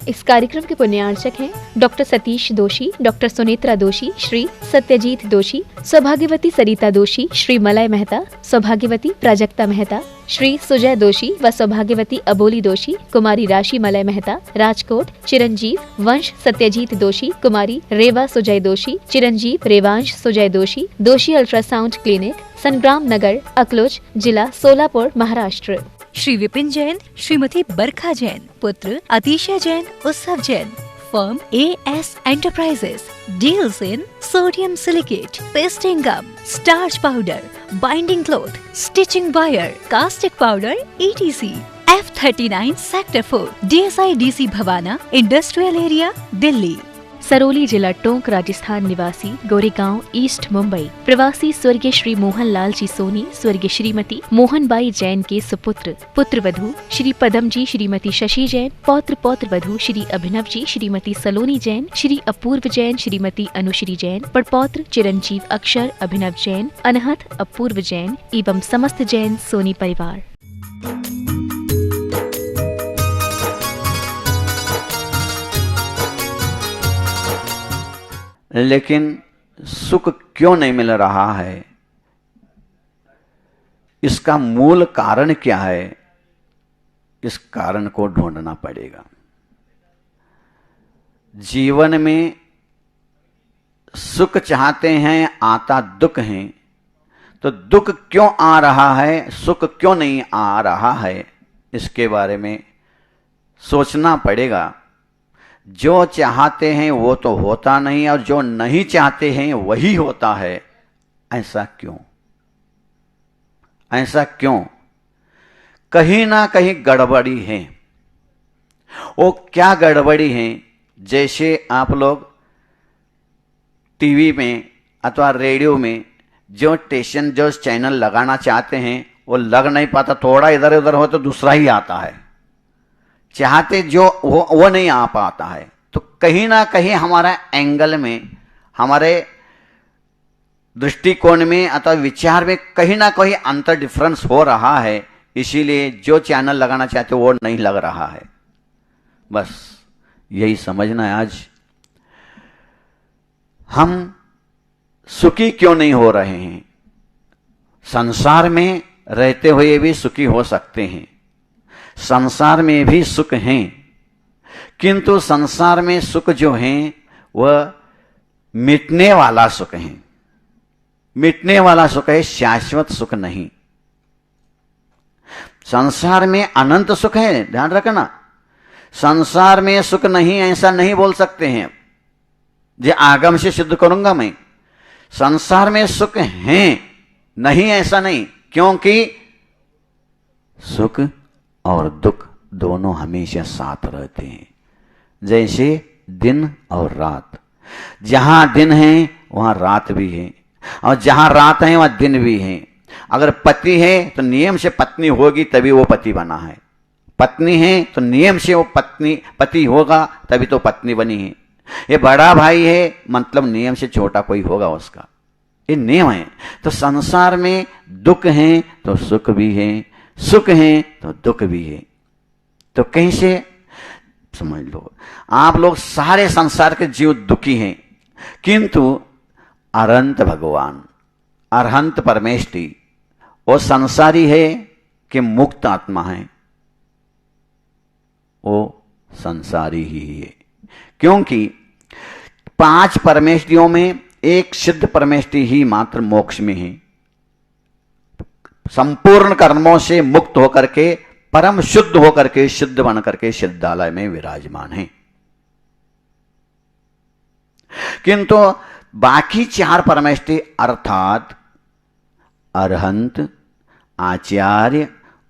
इस कार्यक्रम के पुण्यार्चक हैं डॉक्टर सतीश दोषी, डॉक्टर सुनेत्रा दोषी, श्री सत्यजीत दोषी, सौभाग्यवती सरिता दोषी, श्री मलय मेहता, सौभाग्यवती प्राजक्ता मेहता, श्री सुजय दोषी व सौभाग्यवती अबोली दोषी, कुमारी राशि मलय मेहता, राजकोट, चिरंजीव वंश सत्यजीत दोषी, कुमारी रेवा सुजय दोषी, चिरंजीव रेवांश सुजय दोषी, दोषी अल्ट्रासाउंड क्लिनिक, संग्राम नगर, अकलोज, जिला सोलापुर, महाराष्ट्र। श्री विपिन जैन, श्रीमती बरखा जैन, पुत्र अतिशय जैन, उत्सव Jain. Firm AS Enterprises deals in sodium silicate, pasting gum, starch powder, binding cloth, stitching wire, caustic powder, etc. F39 Sector 4, DSI DC Bawana, industrial area, Delhi. Sarauli जिला टोंक, राजस्थान निवासी, गोरेगांव, ईस्ट मुंबई, प्रवासी स्वर्गीय श्री मोहन लाल जी सोनी, स्वर्गीय श्रीमती मोहनबाई जैन के सुपुत्र, पुत्र वधू श्री पदम जी, श्रीमती शशि जैन, पौत्र पौत्र वधू श्री अभिनव जी, श्रीमती सलोनी जैन, श्री अपूर्व जैन, श्रीमती अनुश्री जैन, पड़पौत्र चिरंजीव अक्षर अभिनव जैन, अनहत अपूर्व जैन एवं समस्त जैन सोनी परिवार। लेकिन सुख क्यों नहीं मिल रहा है, इसका मूल कारण क्या है, इस कारण को ढूंढना पड़ेगा। जीवन में सुख चाहते हैं, आता दुख है, तो दुख क्यों आ रहा है, सुख क्यों नहीं आ रहा है, इसके बारे में सोचना पड़ेगा। जो चाहते हैं वो तो होता नहीं, और जो नहीं चाहते हैं वही होता है। ऐसा क्यों? ऐसा क्यों? कहीं ना कहीं गड़बड़ी है। वो क्या गड़बड़ी है? जैसे आप लोग टीवी में अथवा रेडियो में जो स्टेशन, जो चैनल लगाना चाहते हैं वो लग नहीं पाता, थोड़ा इधर उधर हो तो दूसरा ही आता है। चाहते जो वो नहीं आ पाता है। तो कहीं ना कहीं हमारा एंगल में, हमारे दृष्टिकोण में अथवा विचार में कहीं ना कहीं अंतर, डिफरेंस हो रहा है। इसीलिए जो चैनल लगाना चाहते वो नहीं लग रहा है। बस यही समझना है। आज हम सुखी क्यों नहीं हो रहे हैं? संसार में रहते हुए भी सुखी हो सकते हैं, संसार में भी सुख हैं, किंतु संसार में सुख जो है वह मिटने वाला सुख है। मिटने वाला सुख है, शाश्वत सुख नहीं। संसार में अनंत सुख है, ध्यान रखना। संसार में सुख नहीं, ऐसा नहीं बोल सकते हैं। जो आगम से सिद्ध करूंगा मैं, संसार में सुख है नहीं, ऐसा नहीं। क्योंकि सुख और दुख दोनों हमेशा साथ रहते हैं। जैसे दिन और रात, जहां दिन है वहां रात भी है, और जहां रात है वहां दिन भी है। अगर पति है तो नियम से पत्नी होगी, तभी वो पति बना है। पत्नी है तो नियम से वो पति होगा, तभी तो पत्नी बनी है। ये बड़ा भाई है, मतलब नियम से छोटा कोई होगा उसका, ये नियम है। तो संसार में दुख है तो सुख भी है, सुख है तो दुख भी है। तो कैसे समझ लो, आप लोग सारे संसार के जीव दुखी हैं, किंतु अनंत भगवान, अरहंत परमेष्टि, वो संसारी है कि मुक्त आत्मा है? वो संसारी ही है। क्योंकि 5 परमेष्टियों में एक सिद्ध परमेष्टि ही मात्र मोक्ष में है। संपूर्ण कर्मों से मुक्त होकर के, परम शुद्ध होकर के, शुद्ध बन करके सिद्धालय में विराजमान है। किंतु बाकी 4 परमेष्टि अर्थात अरहंत, आचार्य,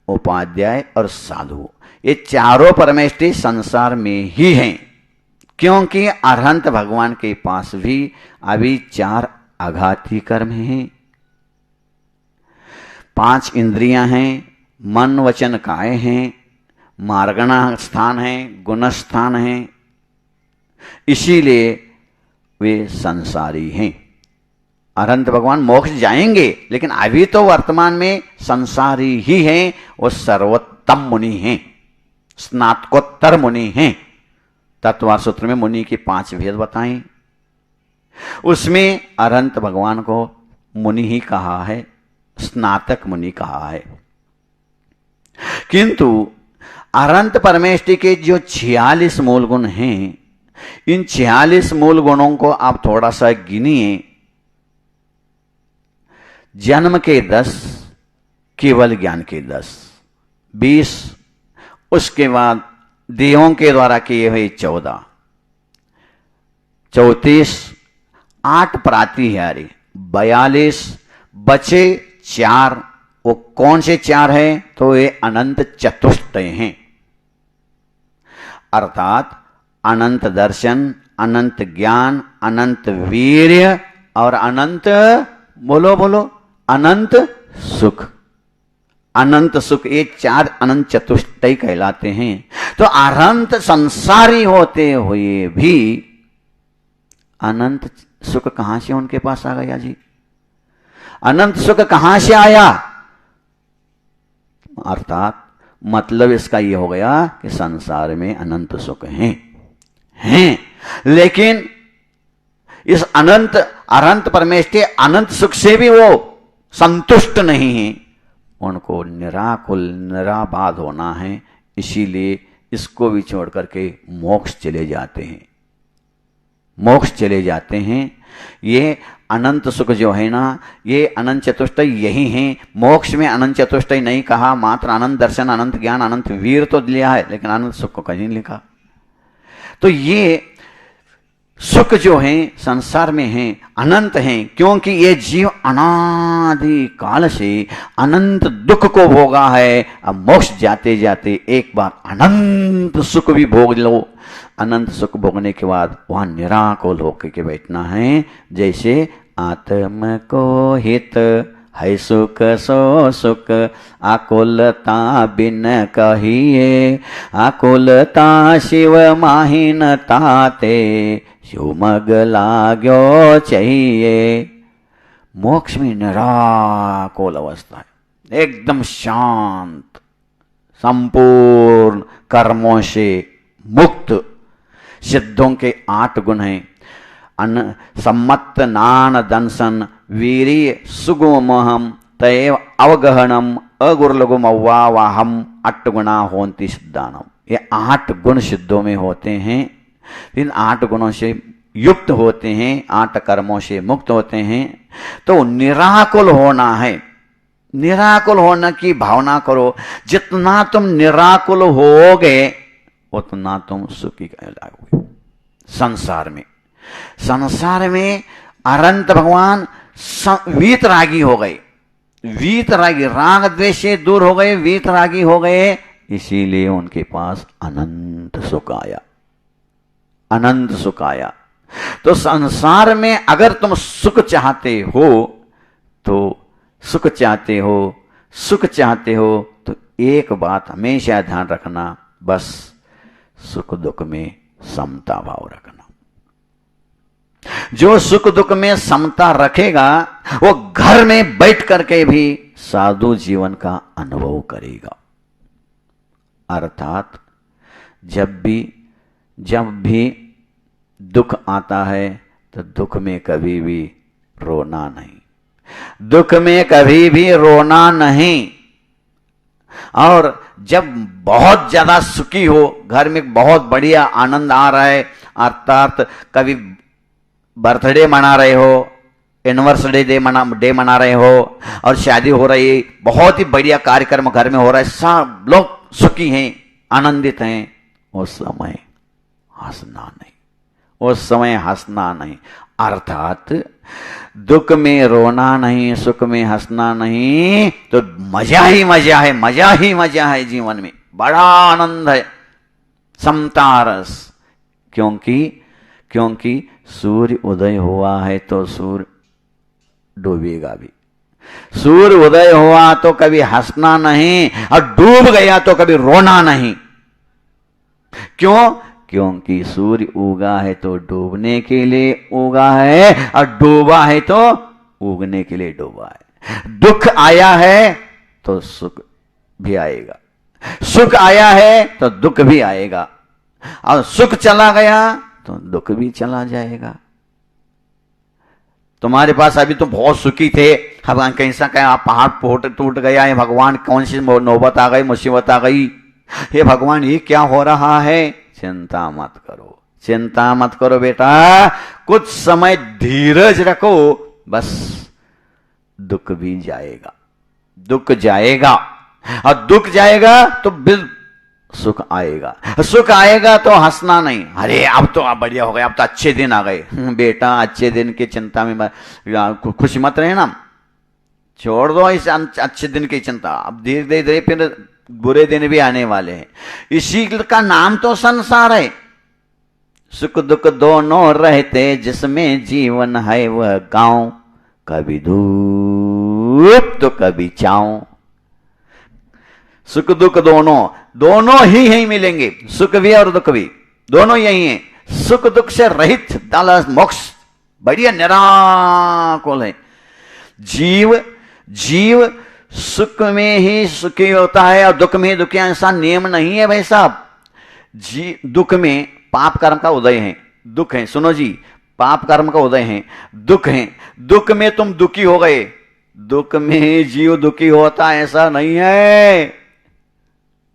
उपाध्याय और साधु, ये चारों परमेष्टि संसार में ही हैं। क्योंकि अरहंत भगवान के पास भी अभी 4 आघाती कर्म हैं, 5 इंद्रियां हैं, मन वचन काय हैं, मार्गणा स्थान है, गुण स्थान है। इसीलिए वे संसारी हैं। अरहंत भगवान मोक्ष जाएंगे, लेकिन अभी तो वर्तमान में संसारी ही हैं। वो सर्वोत्तम मुनि हैं, स्नातकोत्तर मुनि हैं। तत्वार सूत्र में मुनि की 5 भेद बताएं। उसमें अरहंत भगवान को मुनि ही कहा है, स्नातक मुनि कहा है। किंतु अरहंत परमेष्टि के जो 46 मूल गुण हैं, इन 46 मूल गुणों को आप थोड़ा सा गिनिए। जन्म के 10, केवल ज्ञान के 10, 20, उसके बाद देहों के द्वारा किए हुए 14, 34, 8 प्रातिहारी 42, बचे 4। वो कौन से 4 हैं? तो ये अनंत चतुष्टय हैं, अर्थात अनंत दर्शन, अनंत ज्ञान, अनंत वीर्य और अनंत, बोलो बोलो, अनंत सुख। अनंत सुख, ये 4 अनंत चतुष्टय कहलाते हैं। तो अनंत संसारी होते हुए भी अनंत सुख कहां से उनके पास आ गया जी? अनंत सुख कहां से आया? अर्थात मतलब इसका यह हो गया कि संसार में अनंत सुख हैं, लेकिन इस अनंत परमेष्टि अनंत सुख से भी वो संतुष्ट नहीं है। उनको निराकुल निराबाध होना है, इसीलिए इसको भी छोड़ करके मोक्ष चले जाते हैं। मोक्ष चले जाते हैं। ये अनंत सुख जो है ना, ये अनंत चतुष्टय यही है। मोक्ष में अनंत चतुष्टय नहीं कहा, मात्र अनंत दर्शन, अनंत ज्ञान, अनंत वीर तो लिया है, लेकिन अनंत सुख को कहीं नहीं लिखा। तो ये सुख जो है संसार में है, अनंत हैं, क्योंकि ये जीव अनादि काल से अनंत दुख को भोगा है। अब मोक्ष जाते जाते एक बार अनंत सुख भी भोग लो। अनंत सुख भोगने के बाद वहां निराकुल होकर के बैठना है। जैसे आत्म को हित है सुख सो सुख, आकुलता बिन कहिए, आकुलता शिव माहिन ताते, शिव मग लाग्यो चाहिए। मोक्ष में निराकुल अवस्था है, एकदम शांत, संपूर्ण कर्मों से मुक्त। सिद्धों के 8 गुण हैं, सम्मत नान दंसन वीरी सुगुमहम तैव अवगहनम अगुरलगुम अव्वावाहम 8 गुणा होन्ति सिद्धानम। ये 8 गुण सिद्धों में होते हैं। इन 8 गुणों से युक्त होते हैं, 8 कर्मों से मुक्त होते हैं। तो निराकुल होना है, निराकुल होने की भावना करो। जितना तुम निराकुल होगे उतना तुम सुखी कहलाओगे। संसार में अनंत भगवान वीतरागी हो गए, वीतरागी, राग द्वेष से दूर हो गए, वीतरागी हो गए, इसीलिए उनके पास अनंत सुख आया, अनंत सुख आया। तो संसार में अगर तुम सुख चाहते हो, तो सुख चाहते हो, सुख चाहते हो, तो एक बात हमेशा ध्यान रखना, बस सुख दुख में समता भाव रखना। जो सुख दुख में समता रखेगा वो घर में बैठ करके भी साधु जीवन का अनुभव करेगा। अर्थात जब भी दुख आता है तो दुख में कभी भी रोना नहीं, दुख में कभी भी रोना नहीं। और जब बहुत ज्यादा सुखी हो, घर में बहुत बढ़िया आनंद आ रहा है, अर्थात कभी बर्थडे मना रहे हो, एनिवर्सरी डे मना रहे हो, और शादी हो रही है, बहुत ही बढ़िया कार्यक्रम घर में हो रहा है, सब लोग सुखी हैं, आनंदित हैं, उस समय हंसना नहीं, उस समय हंसना नहीं। अर्थात दुख में रोना नहीं, सुख में हंसना नहीं, तो मजा ही मजा है, मजा ही मजा है जीवन में, बड़ा आनंद है, समता रस। क्योंकि सूर्य उदय हुआ है तो सूर्य डूबेगा भी, सूर्य उदय हुआ तो कभी हंसना नहीं, और डूब गया तो कभी रोना नहीं। क्यों? क्योंकि सूर्य उगा है तो डूबने के लिए उगा है, और डूबा है तो उगने के लिए डूबा है। दुख आया है तो सुख भी आएगा, सुख आया है तो दुख भी आएगा। और सुख चला गया तो दुख भी चला जाएगा। तुम्हारे पास अभी तो बहुत सुखी थे, भगवान कैसा क्या पहाड़ टूट गया है, भगवान कौन सी नौबत आ गई, मुसीबत आ गई, हे भगवान ये क्या हो रहा है। चिंता मत करो, चिंता मत करो बेटा, कुछ समय धीरज रखो, बस दुख भी जाएगा, दुख जाएगा, और दुख जाएगा तो सुख आएगा, सुख आएगा तो हंसना नहीं, अरे अब तो अब बढ़िया हो गया, अब तो अच्छे दिन आ गए। बेटा अच्छे दिन की चिंता में खुशी मत रहना, छोड़ दो इस अच्छे दिन की चिंता, अब धीरे धीरे फिर बुरे दिन भी आने वाले हैं। इसी का नाम तो संसार है, सुख दुख दोनों रहते जिसमें जीवन है वह गांव, कभी धूप तो कभी छांव। सुख दुख दोनों ही मिलेंगे, सुख भी और दुख भी दोनों यही हैं। सुख दुख से रहित दाला मोक्ष बढ़िया निराकुल है। जीव सुख में ही सुखी होता है और दुख में ही दुखी, ऐसा नियम नहीं है भाई साहब। दुख में पाप कर्म का उदय है, दुख है, सुनो जी, पाप कर्म का उदय है, दुख है, दुख में तुम दुखी हो गए, दुख में जीव दुखी होता ऐसा नहीं है,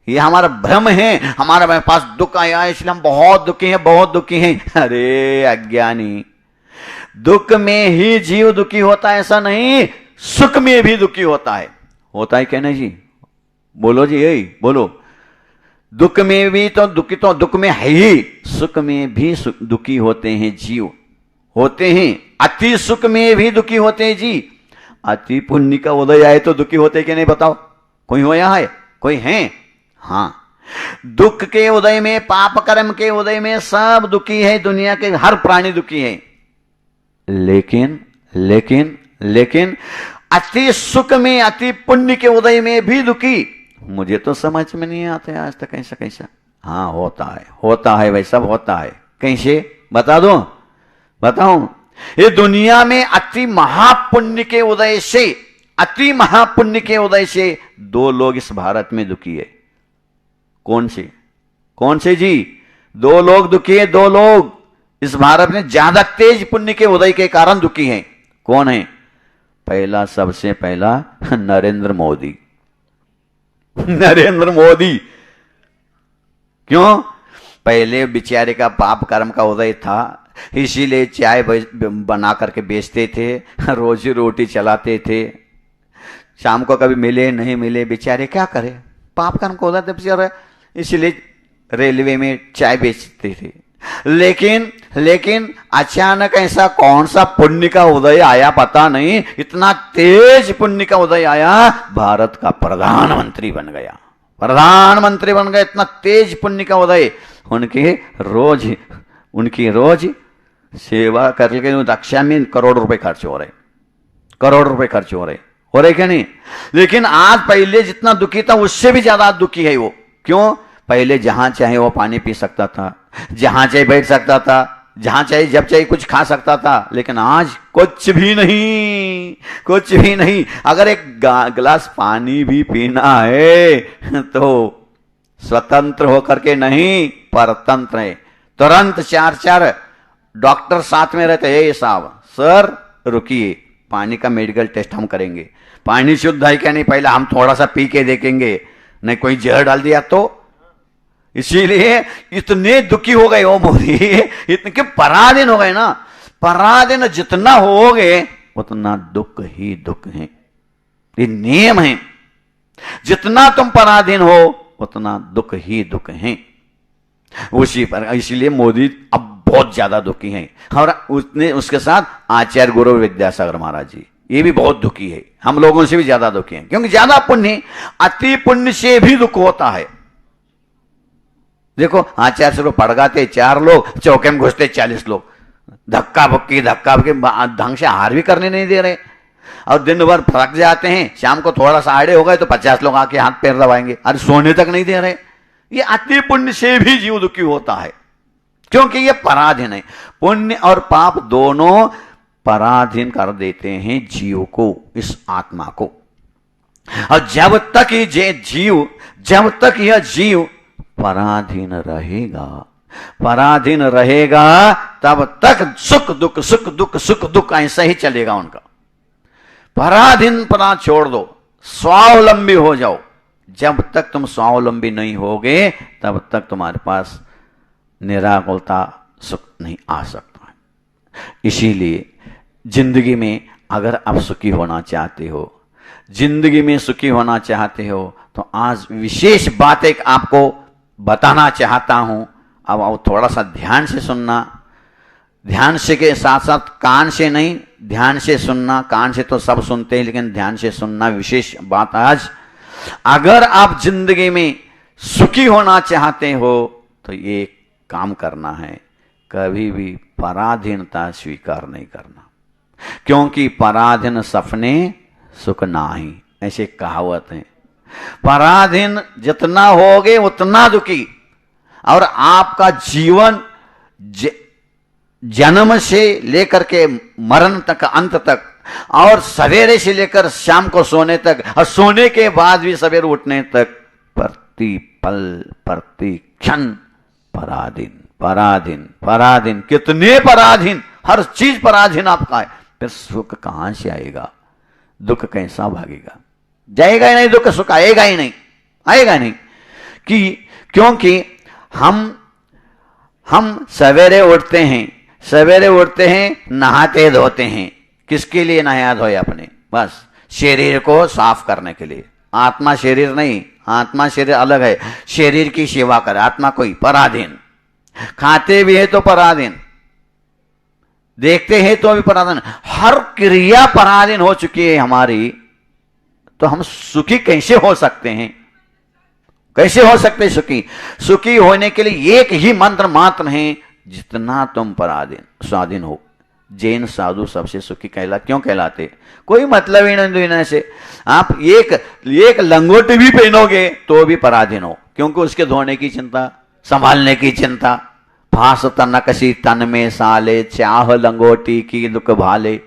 ये हमारा भ्रम है। हमारे पास दुख आया है इसलिए हम बहुत दुखी हैं, बहुत दुखी हैं। अरे अज्ञानी, दुख में ही जीव दुखी होता है ऐसा नहीं, सुख में भी दुखी होता है क्या नहीं जी? बोलो जी, यही बोलो। दुख में भी तो दुखी, तो दुख में है ही, सुख में भी दुखी होते हैं जीव, होते हैं। अति सुख में भी दुखी होते हैं जी। अति पुण्य का उदय आए तो दुखी होते कि नहीं बताओ? कोई हो यहाँ है? कोई है? हाँ, दुख के उदय में, पाप कर्म के उदय में सब दुखी है, दुनिया के हर प्राणी दुखी है। लेकिन अति सुख में, अति पुण्य के उदय में भी दुखी, मुझे तो समझ में नहीं आता आज तक कैसा। हाँ होता है भाई, सब होता है। कैसे बता दो, बताऊं? ये दुनिया में अति महापुण्य के उदय से, अति महापुण्य के उदय से दो लोग इस भारत में दुखी है। कौन से जी? दो लोग दुखी है, दो लोग इस भारत में ज्यादा तेज पुण्य के उदय के कारण दुखी हैं। कौन है? पहला, सबसे पहला नरेंद्र मोदी। नरेंद्र मोदी क्यों? पहले बेचारे का पाप कर्म का उदय था, इसीलिए चाय बना करके बेचते थे, रोजी रोटी चलाते थे। शाम को कभी मिले नहीं मिले, बेचारे क्या करे, पाप कर्म का उदय था बेचारे, इसीलिए रेलवे में चाय बेचते थे। लेकिन अचानक ऐसा कौन सा पुण्य का उदय आया पता नहीं, इतना तेज पुण्य का उदय आया, भारत का प्रधानमंत्री बन गया, इतना तेज पुण्य का उदय। उनकी रोज सेवा करके रक्षा में करोड़ रुपए खर्च हो रहे क्या नहीं? लेकिन आज पहले जितना दुखी था उससे भी ज्यादा दुखी है वो। क्यों? पहले जहां चाहे वो पानी पी सकता था, जहां चाहे बैठ सकता था, जहां चाहे जब चाहे कुछ खा सकता था, लेकिन आज कुछ भी नहीं। अगर एक गिलास पानी भी पीना है तो स्वतंत्र होकर के नहीं, परतंत्र है। तुरंत 4 डॉक्टर साथ में रहते हैं, साहब सर रुकिए, पानी का मेडिकल टेस्ट हम करेंगे, पानी शुद्ध है क्या नहीं पहले हम थोड़ा सा पी के देखेंगे, नहीं कोई जहर डाल दिया तो। इसीलिए इतने दुखी हो गए वो मोदी, इतने के पराधीन हो गए ना। पराधीन जितना हो गए उतना दुख ही दुख है, ये नियम है। जितना तुम पराधीन हो उतना दुख ही दुख है उसी पर। इसीलिए मोदी अब बहुत ज्यादा दुखी हैं। और उसके साथ आचार्य गुरु विद्यासागर महाराज जी, ये भी बहुत दुखी है, हम लोगों से भी ज्यादा दुखी हैं, क्योंकि ज्यादा पुण्य, अति पुण्य से भी दुख होता है। देखो आचार्य से पड़ गाते 4 लोग, चौके में घुसते 40 लोग, धक्का बुक्की ढंग से आहार भी करने नहीं दे रहे, और दिन भर थक जाते हैं, शाम को थोड़ा सा आड़े हो गए तो 50 लोग आके हाथ पैर दबाएंगे, अरे सोने तक नहीं दे रहे। ये अति पुण्य से भी जीव दुखी होता है, क्योंकि ये पराधीन है। पुण्य और पाप दोनों पराधीन कर देते हैं जीव को, इस आत्मा को। और जब तक यह जीव पराधीन रहेगा, पराधीन रहेगा तब तक सुख दुख सुख दुख सुख दुख ऐसा ही चलेगा उनका। पराधीन पना छोड़ दो, स्वावलंबी हो जाओ। जब तक तुम स्वावलंबी नहीं होगे तब तक तुम्हारे पास निराकुलता सुख नहीं आ सकता है। इसीलिए जिंदगी में अगर आप सुखी होना चाहते हो, जिंदगी में सुखी होना चाहते हो, तो आज विशेष बात एक आपको बताना चाहता हूं। अब आप थोड़ा सा ध्यान से सुनना, ध्यान से के साथ साथ कान से नहीं, ध्यान से सुनना। कान से तो सब सुनते हैं, लेकिन ध्यान से सुनना विशेष बात आज। अगर आप जिंदगी में सुखी होना चाहते हो तो ये काम करना है, कभी भी पराधीनता स्वीकार नहीं करना, क्योंकि पराधीन सपने सुख नाही, ऐसे कहावत है। पराधीन जितना होगे उतना दुखी, और आपका जीवन जन्म से लेकर के मरण तक, अंत तक, और सवेरे से लेकर शाम को सोने तक, और सोने के बाद भी सवेरे उठने तक, प्रति पल प्रति क्षण पराधीन पराधीन पराधीन। कितने पराधीन, हर चीज पराधीन आपका है। फिर सुख कहां से आएगा, दुख कैसा भागेगा? जाएगा ही नहीं दुख, सुख आएगा ही नहीं, आएगा नहीं। क्योंकि हम सवेरे उठते हैं, सवेरे उठते हैं, नहाते धोते हैं। किसके लिए नहाया धोया? अपने बस शरीर को साफ करने के लिए। आत्मा शरीर नहीं, आत्मा शरीर अलग है। शरीर की सेवा करे आत्मा कोई पराधीन। खाते भी है तो पराधीन, देखते हैं तो भी पराधीन, हर क्रिया पराधीन हो चुकी है हमारी। तो हम सुखी कैसे हो सकते हैं? कैसे हो सकते सुखी? सुखी होने के लिए एक ही मंत्र मात्र है, जितना तुम पराधीन स्वाधीन हो। जैन साधु सबसे सुखी क्यों कहलाते? कोई मतलब ही नहीं दुनिया से। आप एक लंगोटी भी पहनोगे तो भी पराधीन हो, क्योंकि उसके धोने की चिंता, संभालने की चिंता। फांस तन कसी तन में साले, चाह लंगोटी की दुख भाले।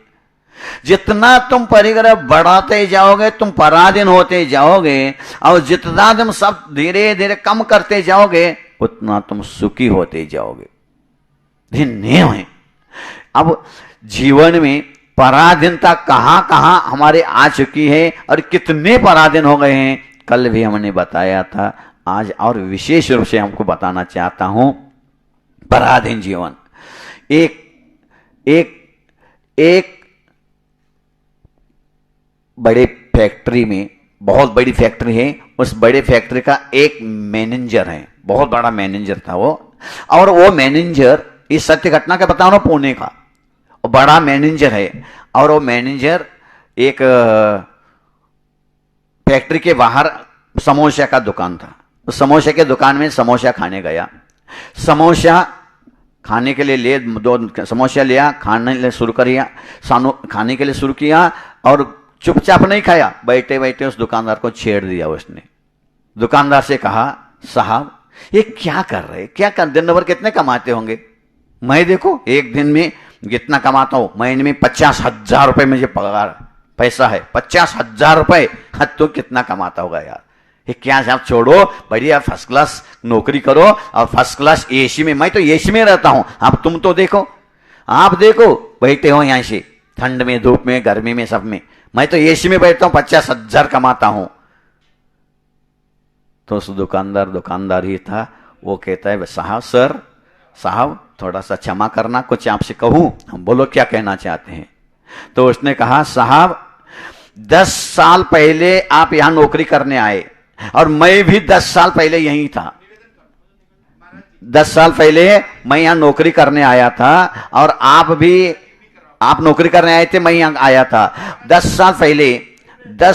जितना तुम परिग्रह बढ़ाते जाओगे तुम पराधीन होते जाओगे, और जितना तुम सब धीरे धीरे कम करते जाओगे उतना तुम सुखी होते जाओगे। ये नियम है। अब जीवन में पराधीनता कहां कहां हमारे आ चुकी है और कितने पराधीन हो गए हैं, कल भी हमने बताया था। आज और विशेष रूप से हमको बताना चाहता हूं। पराधीन जीवन, एक बड़े फैक्ट्री में, बहुत बड़ी फैक्ट्री है, उस बड़े फैक्ट्री का एक मैनेजर है, बहुत बड़ा मैनेजर था वो। और वो मैनेजर, इस सत्य घटना का बताओ ना, पुणे का बड़ा मैनेजर है। और वो मैनेजर एक फैक्ट्री के बाहर समोसा का दुकान था। उस समोसा के दुकान में समोसा खाने गया। समोसा खाने के लिए दो समोसा लिया, खाने शुरू किया, खाने के लिए शुरू किया, और चुपचाप नहीं खाया, बैठे बैठे उस दुकानदार को छेड़ दिया उसने। दुकानदार से कहा, साहब ये क्या कर रहे, क्या कर, दिन भर कितने कमाते होंगे? मैं देखो एक दिन में कितना कमाता हूं, महीने में 50,000 रुपए मुझे पगार पैसा है, 50,000 रुपए। तो कितना कमाता होगा यार? ये क्या, आप छोड़ो, बढ़िया फर्स्ट क्लास नौकरी करो और फर्स्ट क्लास एसी में। मैं तो एसी में रहता हूं, अब तुम तो देखो, आप देखो बैठे हो यहां से ठंड में, धूप में, गर्मी में, सब में। मैं तो एसी में बैठता हूं, 50,000 कमाता हूं। तो उस दुकानदार ही था। वो कहता है, साहब थोड़ा सा क्षमा करना, कुछ आपसे कहूं। हम बोलो क्या कहना चाहते हैं? तो उसने कहा, साहब 10 साल पहले आप यहां नौकरी करने आए और मैं भी 10 साल पहले यहीं था। 10 साल पहले मैं यहां नौकरी करने आया था और आप नौकरी करने आए थे, मैं यहां आया था। 10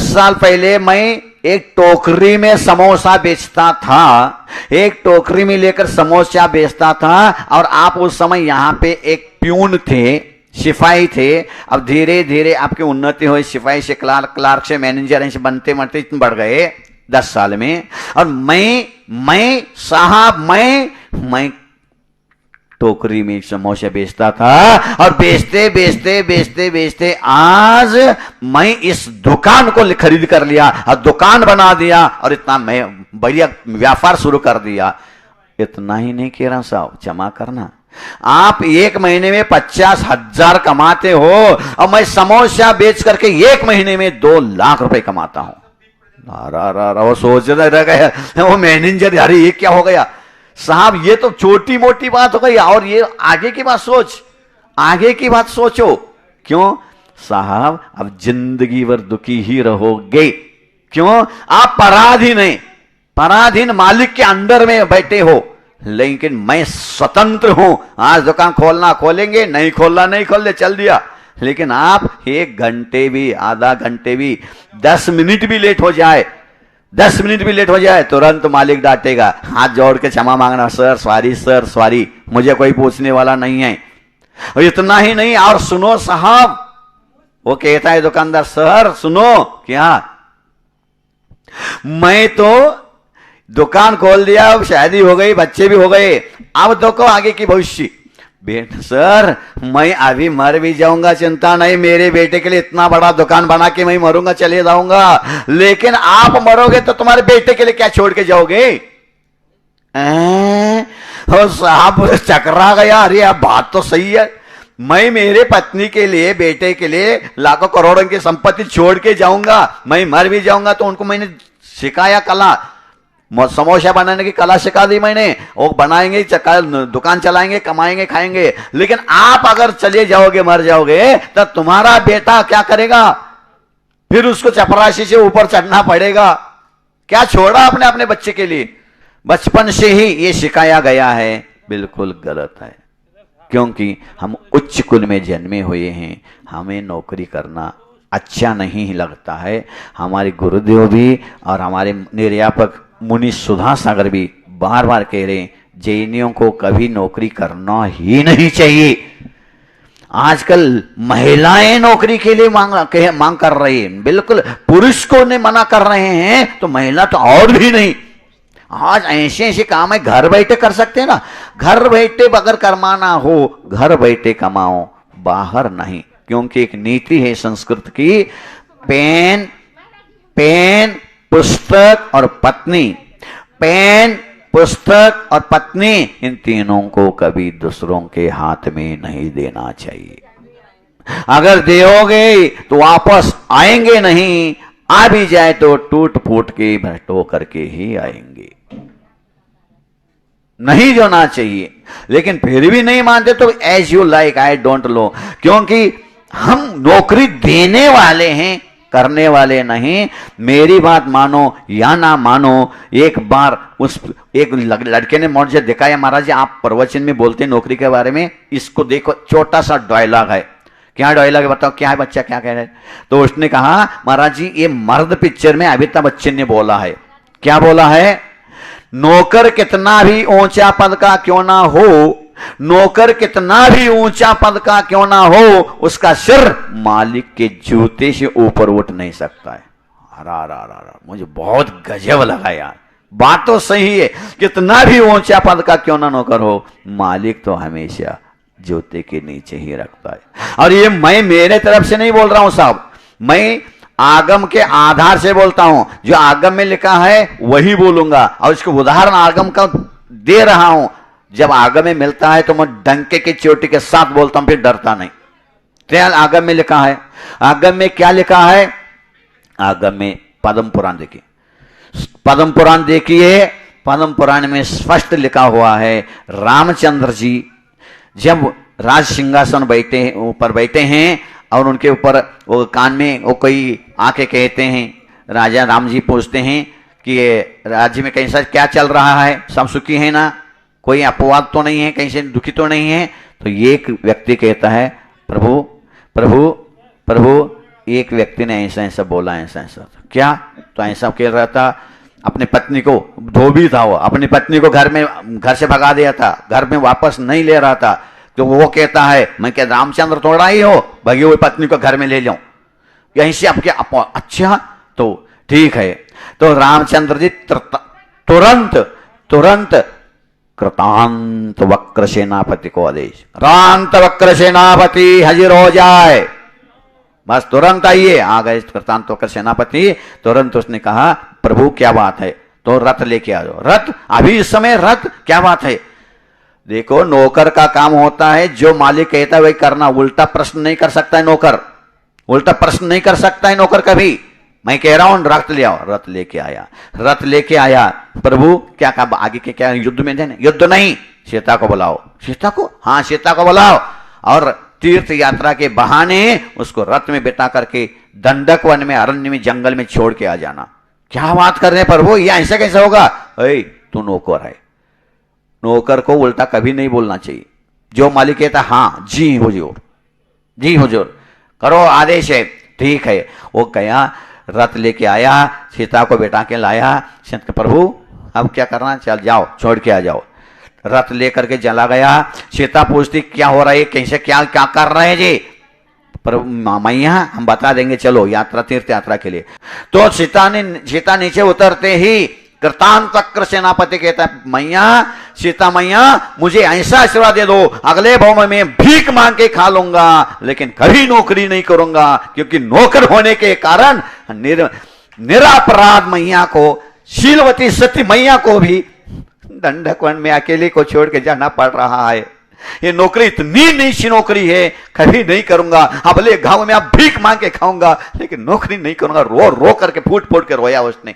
साल पहले मैं एक टोकरी में समोसा बेचता था, एक टोकरी में लेकर समोसा बेचता था, और आप उस समय यहां पे एक प्यून थे, सिपाही थे। अब धीरे धीरे आपकी उन्नति हुई, सिपाही से क्लार्क से मैनेजर से बनते बनते इतने बढ़ गए 10 साल में। और मैं साहब मैं टोकरी में समोसा बेचता था, और बेचते आज मैं इस दुकान को खरीद कर लिया और दुकान बना दिया, और इतना मैं बढ़िया व्यापार शुरू कर दिया। इतना ही नहीं कह रहा साहब, क्षमा करना, आप एक महीने में 50,000 कमाते हो और मैं समोसा बेच करके एक महीने में 2 लाख रुपए कमाता हूं। वो सोच रह गया वो मैनेजर, अरे ये क्या हो गया साहब, ये तो छोटी मोटी बात हो गई, और ये आगे की बात सोच, आगे की बात सोचो। क्यों साहब, अब जिंदगी भर दुखी ही रहोगे। क्यों, आप पराधीन नहीं, पराधीन मालिक के अंडर में बैठे हो, लेकिन मैं स्वतंत्र हूं। आज दुकान खोलना खोलेंगे, नहीं खोलना नहीं खोल दे, चल दिया। लेकिन आप 1 घंटे भी, आधा घंटे भी, 10 मिनट भी लेट हो जाए, 10 मिनट भी लेट हो जाए, तुरंत मालिक डांटेगा, हाथ जोड़ के क्षमा मांगना, सर सॉरी, मुझे कोई पूछने वाला नहीं है। और इतना ही नहीं, और सुनो साहब, वो कहता है दुकानदार, सर सुनो, क्या, मैं तो दुकान खोल दिया, अब शादी हो गई, बच्चे भी हो गए, अब देखो आगे की भविष्य। बेटा सर, मैं अभी मर भी जाऊंगा, चिंता नहीं, मेरे बेटे के लिए इतना बड़ा दुकान बना के मैं मरूंगा, चले जाऊंगा, लेकिन आप मरोगे तो तुम्हारे बेटे के लिए क्या छोड़ के जाओगे? साहब चकरा गया, अरे अब बात तो सही है, मैं मेरे पत्नी के लिए, बेटे के लिए लाखों करोड़ों की संपत्ति छोड़ के जाऊंगा, मैं मर भी जाऊंगा, तो उनको मैंने सिखाया कला, समोसा बनाने की कला सिखा दी मैंने, वो बनाएंगे, दुकान चलाएंगे, कमाएंगे, खाएंगे। लेकिन आप अगर चले जाओगे, मर जाओगे, तो तुम्हारा बेटा क्या करेगा? फिर उसको चपरासी से ऊपर चढ़ना पड़ेगा। क्या छोड़ा आपने अपने बच्चे के लिए? बचपन से ही ये सिखाया गया है, बिल्कुल गलत है। क्योंकि हम उच्च कुल में जन्मे हुए हैं, हमें नौकरी करना अच्छा नहीं लगता है। हमारे गुरुदेव भी और हमारे निर्यापक मुनि सुधा सागर भी बार बार कह रहे हैं, जैनियों को कभी नौकरी करना ही नहीं चाहिए। आजकल महिलाएं नौकरी के लिए मांग कर रही है, बिल्कुल पुरुष को नहीं मना कर रहे हैं, तो महिला तो और भी नहीं। आज ऐसे ऐसे काम है घर बैठे कर सकते हैं ना, घर बैठे अगर कमाना हो, घर बैठे कमाओ, बाहर नहीं। क्योंकि एक नीति है संस्कृत की, पेन पुस्तक और पत्नी, पेन पुस्तक और पत्नी, इन तीनों को कभी दूसरों के हाथ में नहीं देना चाहिए। अगर दोगे तो वापस आएंगे नहीं, आ भी जाए तो टूट फूट के भ्रष्टो करके ही आएंगे, नहीं जोना चाहिए। लेकिन फिर भी नहीं मानते तो as you like, I don't low. क्योंकि हम नौकरी देने वाले हैं, करने वाले नहीं। मेरी बात मानो या ना मानो, एक बार उस एक लड़के ने मुझे दिखाया, महाराज जी आप प्रवचन में बोलते हैं नौकरी के बारे में, इसको देखो, छोटा सा डायलॉग है। क्या डायलॉग है बताओ, क्या है बच्चा, क्या कह रहे हैं? तो उसने कहा, महाराज जी ये मर्द पिक्चर में अमिताभ बच्चन ने बोला है। क्या बोला है? नौकर कितना भी ऊंचा पद का क्यों ना हो, नौकर कितना भी ऊंचा पद का क्यों ना हो, उसका सिर मालिक के जूते से ऊपर उठ नहीं सकता है। अरा मुझे बहुत गजब लगा यार, बात तो सही है। कितना भी ऊंचा पद का क्यों ना नौकर हो, मालिक तो हमेशा जूते के नीचे ही रखता है। और ये मैं मेरे तरफ से नहीं बोल रहा हूं साहब, मैं आगम के आधार से बोलता हूं। जो आगम में लिखा है वही बोलूंगा, और इसको उदाहरण आगम का दे रहा हूं। जब आगम में मिलता है तो मैं डंके की चोटी के साथ बोलता हूं, फिर डरता नहीं। तो आगम में लिखा है, आगम में क्या लिखा है? आगम में पद्म पुराण देखिए, पद्म पुराण देखिए, पद्म पुराण में स्पष्ट लिखा हुआ है, रामचंद्र जी जब राज सिंहासन ऊपर बैठे हैं और उनके ऊपर वो कान में वो कोई आके कहते हैं, राजा राम जी पूछते हैं कि राज्य में कैसा क्या चल रहा है, सब सुखी है ना, कोई अपवाद तो नहीं है, कहीं से दुखी तो नहीं है? तो ये एक व्यक्ति कहता है, प्रभु प्रभु प्रभु, एक व्यक्ति ने ऐसा ऐसा बोला, ऐसा ऐसा। क्या? तो ऐसा कह रहा था, अपनी पत्नी को, धोबी था वो, अपनी पत्नी को घर से भगा दिया था, घर में वापस नहीं ले रहा था। तो वो कहता है, मैं क्या रामचंद्र थोड़ा ही हो, भगी हुई पत्नी को घर में ले जाऊं, यहीं से आपके अच्छा तो ठीक है। तो रामचंद्र जी तुरंत कृतांत वक्र सेनापति को आदेश, कृतांत वक्र सेनापति हाजिर हो जाए, बस तुरंत आइए। आ गए कृतांत वक्र सेनापति, तुरंत उसने कहा, प्रभु क्या बात है? तो रथ लेके आ जाओ। रथ अभी इस समय रथ, क्या बात है। देखो नौकर का काम होता है जो मालिक कहता है वही करना, उल्टा प्रश्न नहीं कर सकता है नौकर, उल्टा प्रश्न नहीं कर सकता है नौकर कभी। मैं कह रहा हूं रथ ले आओ, रथ लेके आया, रथ लेके आया। प्रभु क्या कहा आगे के, क्या युद्ध में जाने? युद्ध नहीं, सीता को बुलाओ। सीता को? हाँ सीता को बुलाओ, और तीर्थ यात्रा के बहाने उसको रथ में बैठा करके दंडक वन में, अरण्य में, जंगल में छोड़ के आ जाना। क्या बात कर रहे हैं प्रभु, ये ऐसा कैसे होगा? तू नौकर है, नौकर को उल्टा कभी नहीं बोलना चाहिए। जो मालिक कहता हाँ जी हुजूर, जी हुजूर, करो आदेश है, ठीक है। वो गया, रथ लेके आया, सीता को बैठा के लाया। प्रभु अब क्या करना, चल जाओ, छोड़ के आ जाओ। रथ लेकर के चला गया। सीता पूछती क्या हो रहा है, कैसे, क्या क्या कर रहे हैं जी? प्रभु मैया हम बता देंगे, चलो यात्रा, तीर्थ यात्रा के लिए। तो सीता नीचे उतरते ही कृतांत चक्र सेनापति कहता है मैया, सीता मैया मुझे ऐसा आशीर्वाद दे दो, अगले भाव में भीख मांग के खा लूंगा, लेकिन कभी नौकरी नहीं करूंगा, क्योंकि नौकर होने के कारण निरापराध मैया को, शीलवती सती मैया को भी दंडक वन में अकेले को छोड़ के जाना पड़ रहा है। ये नौकरी इतनी नीची नौकरी है, कभी नहीं करूंगा। अगले गांव में आप भीख मांग के खाऊंगा, लेकिन नौकरी नहीं करूंगा। रो रो करके फूट फूट के रोया उसने।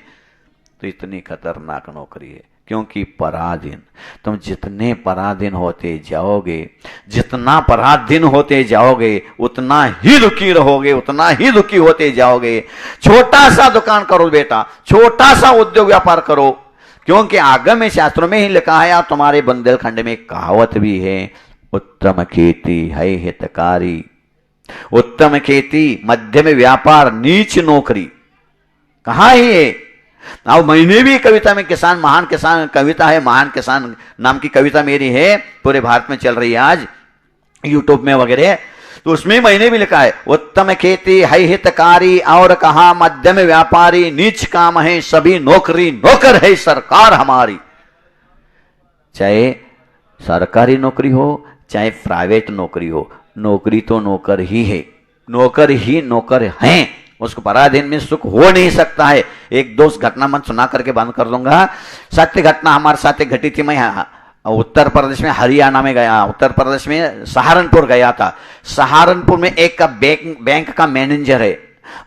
तो इतनी खतरनाक नौकरी है, क्योंकि पराधीन, तुम जितने पराधीन होते जाओगे, जितना पराधीन होते जाओगे उतना ही दुखी रहोगे, उतना ही दुखी होते जाओगे। छोटा सा दुकान करो बेटा, छोटा सा उद्योग व्यापार करो, क्योंकि आगम में शास्त्रों में ही लिखा है, और तुम्हारे बुंदेलखंड में कहावत भी है, उत्तम खेती है हितकारी। उत्तम खेती, मध्यम व्यापार, नीच नौकरी। कहा है ये? अब मैंने भी कविता में किसान, महान किसान कविता है, महान किसान नाम की कविता मेरी है, पूरे भारत में चल रही है आज यूट्यूब में वगैरह। तो उसमें मैंने भी लिखा है, उत्तम खेती है हितकारी, और कहा मध्यम व्यापारी, नीच काम है सभी नौकरी, नौकर है सरकार हमारी। चाहे सरकारी नौकरी हो चाहे प्राइवेट नौकरी हो, नौकरी तो नौकर ही है, नौकर ही नौकर हैं। उसको पराधीन में सुख हो नहीं सकता है। एक दोस्त घटना मन सुना करके बंद कर दूंगा। सत्य घटना हमारे साथ घटी थी। मैं उत्तर प्रदेश में हरियाणा में गया, उत्तर प्रदेश में सहारनपुर गया था। सहारनपुर में एक का बैंक का मैनेजर है,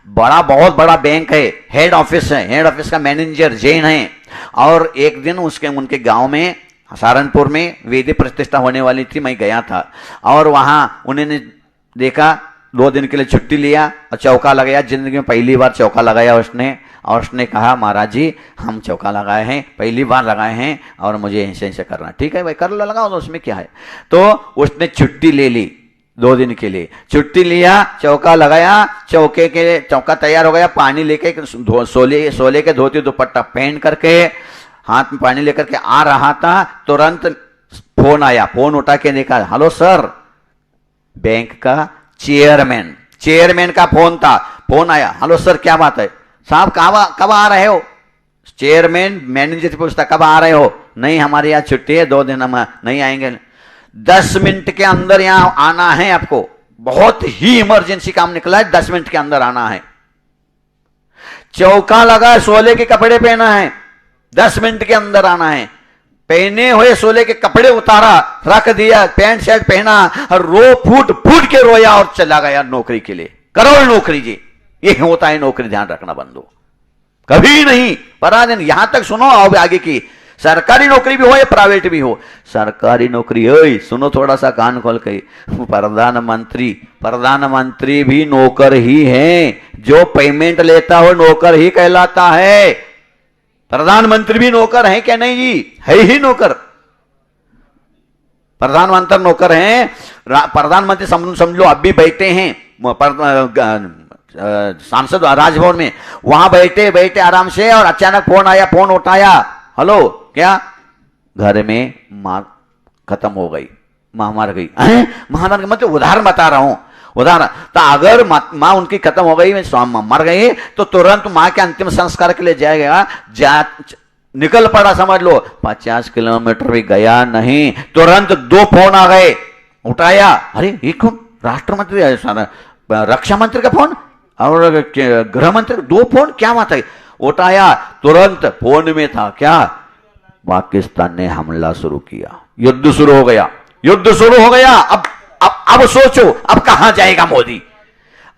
बहुत बड़ा बैंक है, हेड ऑफिस है, हेड ऑफिस का मैनेजर जैन है। और एक दिन उनके गांव में सहारनपुर में वेदी प्रतिष्ठा होने वाली थी, मैं गया था। और वहां उन्होंने देखा, 2 दिन के लिए छुट्टी लिया और चौका लगाया। जिंदगी में पहली बार चौका लगाया उसने, और उसने कहा महाराज जी हम चौका लगाए हैं, पहली बार लगाए हैं, और मुझे ऐसे ऐसे करना। ठीक है भाई कर लो, लगाओ, तो उसमें क्या है। तो उसने छुट्टी ले ली, 2 दिन के लिए छुट्टी लिया, चौका लगाया, चौके के लिए चौका तैयार हो गया। पानी लेके सोले के धोती दुपट्टा पहन करके, हाथ में पानी लेकर के आ रहा था, तुरंत फोन आया। फोन उठा के देखा, हेलो सर, बैंक का चेयरमैन का फोन था। फोन आया, हेलो सर क्या बात है? साहब कब आ रहे हो? चेयरमैन मैनेजर से पूछता कब आ रहे हो? नहीं हमारे यहाँ छुट्टी है, 2 दिन हम नहीं आएंगे। 10 मिनट के अंदर यहाँ आना है आपको, बहुत ही इमरजेंसी काम निकला है, 10 मिनट के अंदर आना है। चौका लगा, सोले के कपड़े पहना है, 10 मिनट के अंदर आना है। पहने हुए सोले के कपड़े उतारा, रख दिया, पैंट शर्ट पहना, और फूट फूट के रोया और चला गया नौकरी के लिए। करोड़ नौकरी जी, ये होता है नौकरी, ध्यान रखना बंधु, कभी नहीं पराधीन। यहां तक सुनो, अब आगे की सरकारी नौकरी भी हो या प्राइवेट भी हो, सरकारी नौकरी, ओए सुनो थोड़ा सा कान खोल के, प्रधानमंत्री भी नौकर ही है, जो पेमेंट लेता हो नौकर ही कहलाता है। प्रधानमंत्री भी नौकर है क्या? नहीं जी, है ही नौकर। प्रधानमंत्री नौकर हैं। प्रधानमंत्री समझ लो अभी बैठे हैं सांसद राजभवन में, वहां बैठे बैठे आराम से, और अचानक फोन आया, फोन उठाया, हेलो क्या? घर में मां खत्म हो गई, मां मर गई। महामारी मतलब उदाहरण बता रहा हूं, उदाहरण। तो अगर मां उनकी खत्म हो गई, मर गई, तो तुरंत मां के अंतिम संस्कार के लिए जाएगा, निकल पड़ा, समझ लो 50 किलोमीटर भी गया नहीं, तुरंत 2 फोन आ गए। उठाया, अरे ये कौन? राष्ट्रमंत्री, रक्षा मंत्री का फोन और गृह मंत्री, 2 फोन, क्या बात है? उठाया, तुरंत फोन में था क्या, पाकिस्तान ने हमला शुरू किया, युद्ध शुरू हो गया, युद्ध शुरू हो गया। अब सोचो, अब कहां जाएगा मोदी,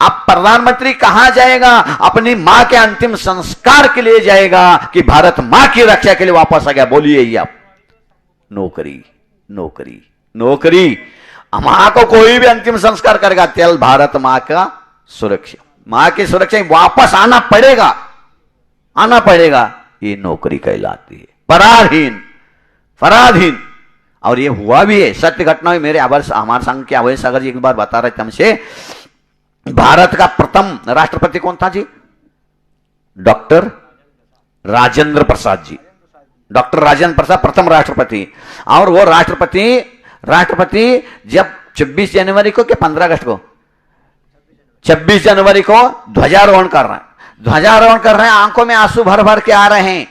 अब प्रधानमंत्री कहां जाएगा, अपनी मां के अंतिम संस्कार के लिए जाएगा कि भारत मां की रक्षा के लिए वापस आ गया। बोलिए ही आप, नौकरी नौकरी नौकरी, मां को कोई भी अंतिम संस्कार करेगा, तेल भारत मां का सुरक्षा, मां की सुरक्षा, वापस आना पड़ेगा, आना पड़ेगा, ये नौकरी कहलाती है। पराधीन, पराधीन। और ये हुआ भी है, सत्य घटना है। मेरे हमारे संघ के अभय सागर जी एक बार बता रहे थे हमसे, भारत का प्रथम राष्ट्रपति कौन था जी, डॉक्टर राजेंद्र प्रसाद जी, डॉक्टर राजेंद्र प्रसाद प्रथम राष्ट्रपति। और वो राष्ट्रपति जब 26 जनवरी को कि 15 अगस्त को, 26 जनवरी को ध्वजारोहण कर रहे हैं, ध्वजारोहण कर रहे हैं, आंखों में आंसू भर भर के आ रहे हैं,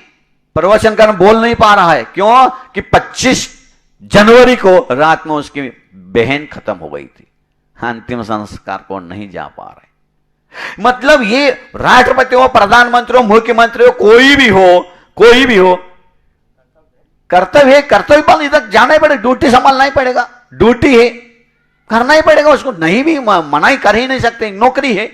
प्रवचन करना बोल नहीं पा रहा है। क्यों कि 25 जनवरी को रात में उसकी बहन खत्म हो गई थी, अंतिम संस्कार को नहीं जा पा रहे। मतलब ये राष्ट्रपति हो, प्रधानमंत्री हो, मुख्यमंत्री हो, कोई भी हो, कर्तव्य पर इधर जाना ही पड़ेगा, ड्यूटी संभालना ही पड़ेगा, ड्यूटी है, करना ही पड़ेगा उसको, नहीं भी मना कर ही नहीं सकते, नौकरी है।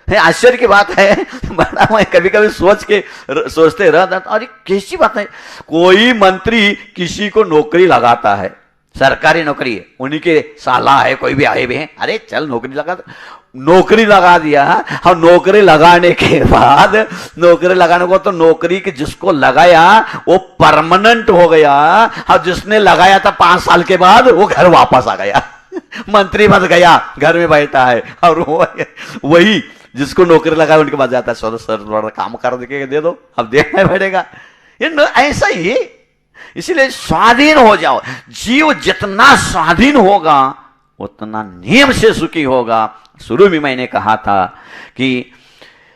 आश्चर्य की बात है, बड़ा मैं कभी कभी सोचते रहता, अरे कैसी बात है, कोई मंत्री किसी को नौकरी लगाता है, सरकारी नौकरी है, उन्हीं के साला है, कोई भी आए भी हैं, अरे चल नौकरी लगा, नौकरी लगा दिया। और नौकरी लगाने के बाद, नौकरी लगाने को तो नौकरी के जिसको लगाया वो परमानेंट हो गया, और जिसने लगाया था 5 साल के बाद वो घर वापस आ गया, मंत्री बन गया, घर में बैठा है। और वही जिसको नौकरी लगाया उनके पास जाता है, सर काम कर दे दो, अब देखना पड़ेगा। ऐसा ही, इसलिए स्वाधीन हो जाओ। जीव जितना स्वाधीन होगा उतना नियम से सुखी होगा। शुरू में मैंने कहा था कि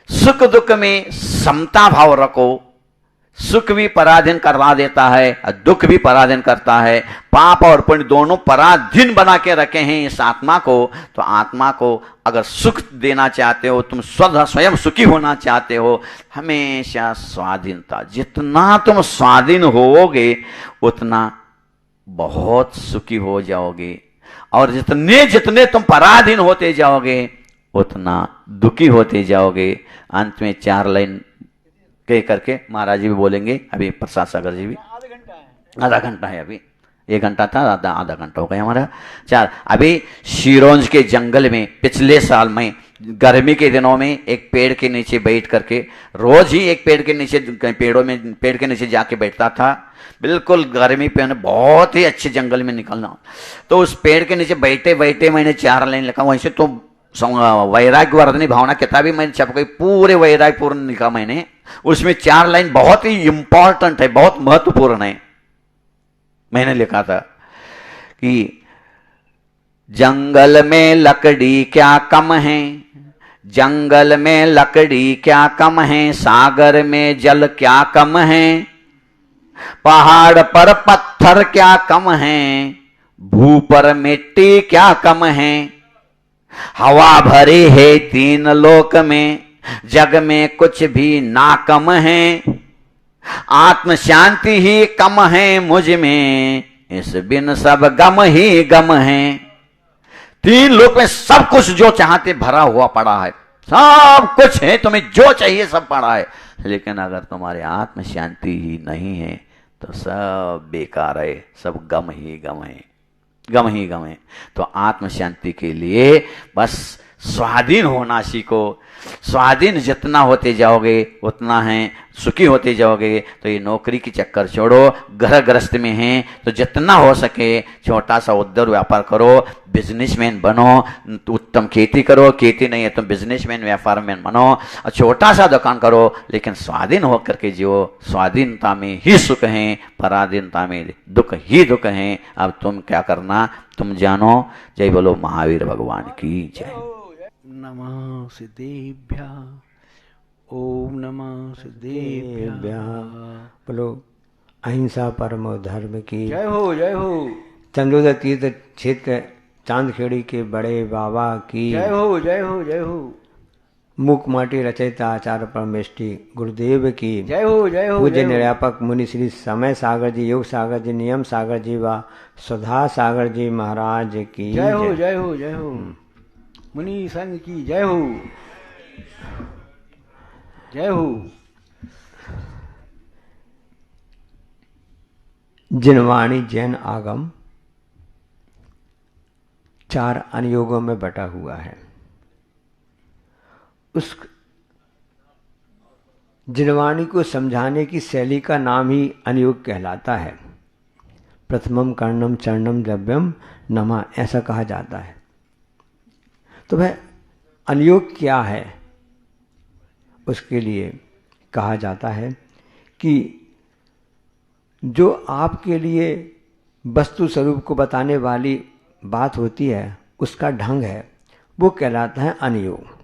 सुख दुख में समता भाव रखो, सुख भी पराधीन करवा देता है और दुख भी पराधीन करता है। पाप और पुण्य दोनों पराधीन बना के रखे हैं इस आत्मा को। तो आत्मा को अगर सुख देना चाहते हो, तुम स्वयं सुखी होना चाहते हो, हमेशा स्वाधीनता, जितना तुम स्वाधीन होगे उतना बहुत सुखी हो जाओगे, और जितने जितने तुम पराधीन होते जाओगे उतना दुखी होते जाओगे। अंत में 4 लाइन कह करके महाराज जी भी बोलेंगे, अभी प्रसाद सागर जी भी, आधा घंटा है, अभी 1 घंटा था, आधा घंटा हो गया हमारा। 4 अभी शिरोंज के जंगल में पिछले साल में गर्मी के दिनों में एक पेड़ के नीचे बैठ करके, रोज ही एक पेड़ के नीचे, पेड़ के नीचे जाके बैठता था। बिल्कुल गर्मी पे बहुत ही अच्छे जंगल में निकलना, तो उस पेड़ के नीचे बैठे बैठे मैंने 4 लाइन लिखा। वैसे तो वैराग्य वर्धनी भावना किताब भी मैंने छप गई, पूरे वैराग्य पूर्ण लिखा मैंने। उसमें 4 लाइन बहुत ही इंपॉर्टेंट है, बहुत महत्वपूर्ण है। मैंने लिखा था कि जंगल में लकड़ी क्या कम है, जंगल में लकड़ी क्या कम है, सागर में जल क्या कम है, पहाड़ पर पत्थर क्या कम है, भू पर मिट्टी क्या कम है, हवा भरी है 3 लोक में, जग में कुछ भी ना कम है, आत्म शांति ही कम है मुझ में, इस बिन सब गम ही गम है। 3 लोक में सब कुछ जो चाहते भरा हुआ पड़ा है, सब कुछ है, तुम्हें जो चाहिए सब पड़ा है, लेकिन अगर तुम्हारे आत्म शांति ही नहीं है तो सब बेकार है, सब गम ही गम है, गम ही गम है। तो आत्म शांति के लिए बस स्वाधीन होना सीखो। स्वाधीन जितना होते जाओगे उतना है सुखी होते जाओगे। तो ये नौकरी की चक्कर छोड़ो, घर गृहस्थ में हैं तो जितना हो सके छोटा सा उद्योग व्यापार करो, बिजनेसमैन बनो, उत्तम खेती करो, खेती नहीं है तो बिजनेसमैन व्यापार मैन बनो, और छोटा सा दुकान करो, लेकिन स्वाधीन होकर के जियो। स्वाधीनता में ही सुख है, पराधीनता में दुख ही दुख है। अब तुम क्या करना तुम जानो। जय बोलो महावीर भगवान की जय। नमः सिद्धेभ्यः, ओम नमः सिद्धेभ्यः। बोलो अहिंसा परमो धर्म की जय हो, जय हो। चंदोदा तीर्थ क्षेत्र चांदखेड़ी के बड़े बाबा की जय हो, जय हो, जय हो। मूक माटी रचयिता आचार्य परमेष्टि गुरुदेव की जय हो जय हो पूज्य जय हो। निर्यापक मुनि श्री समय सागर जी, योग सागर जी, नियम सागर जी व सुधा सागर जी महाराज की जय हो जय हो जय हो। मुनि संघ की जय हो जय हो। जिनवाणी जैन आगम 4 अनुयोगों में बटा हुआ है। उस जिनवाणी को समझाने की शैली का नाम ही अनुयोग कहलाता है। प्रथमम कर्णम चरणम द्रव्यम नमा, ऐसा कहा जाता है। तो वह अनुयोग क्या है, उसके लिए कहा जाता है कि जो आपके लिए वस्तु स्वरूप को बताने वाली बात होती है, उसका ढंग है, वो कहलाता है अनुयोग।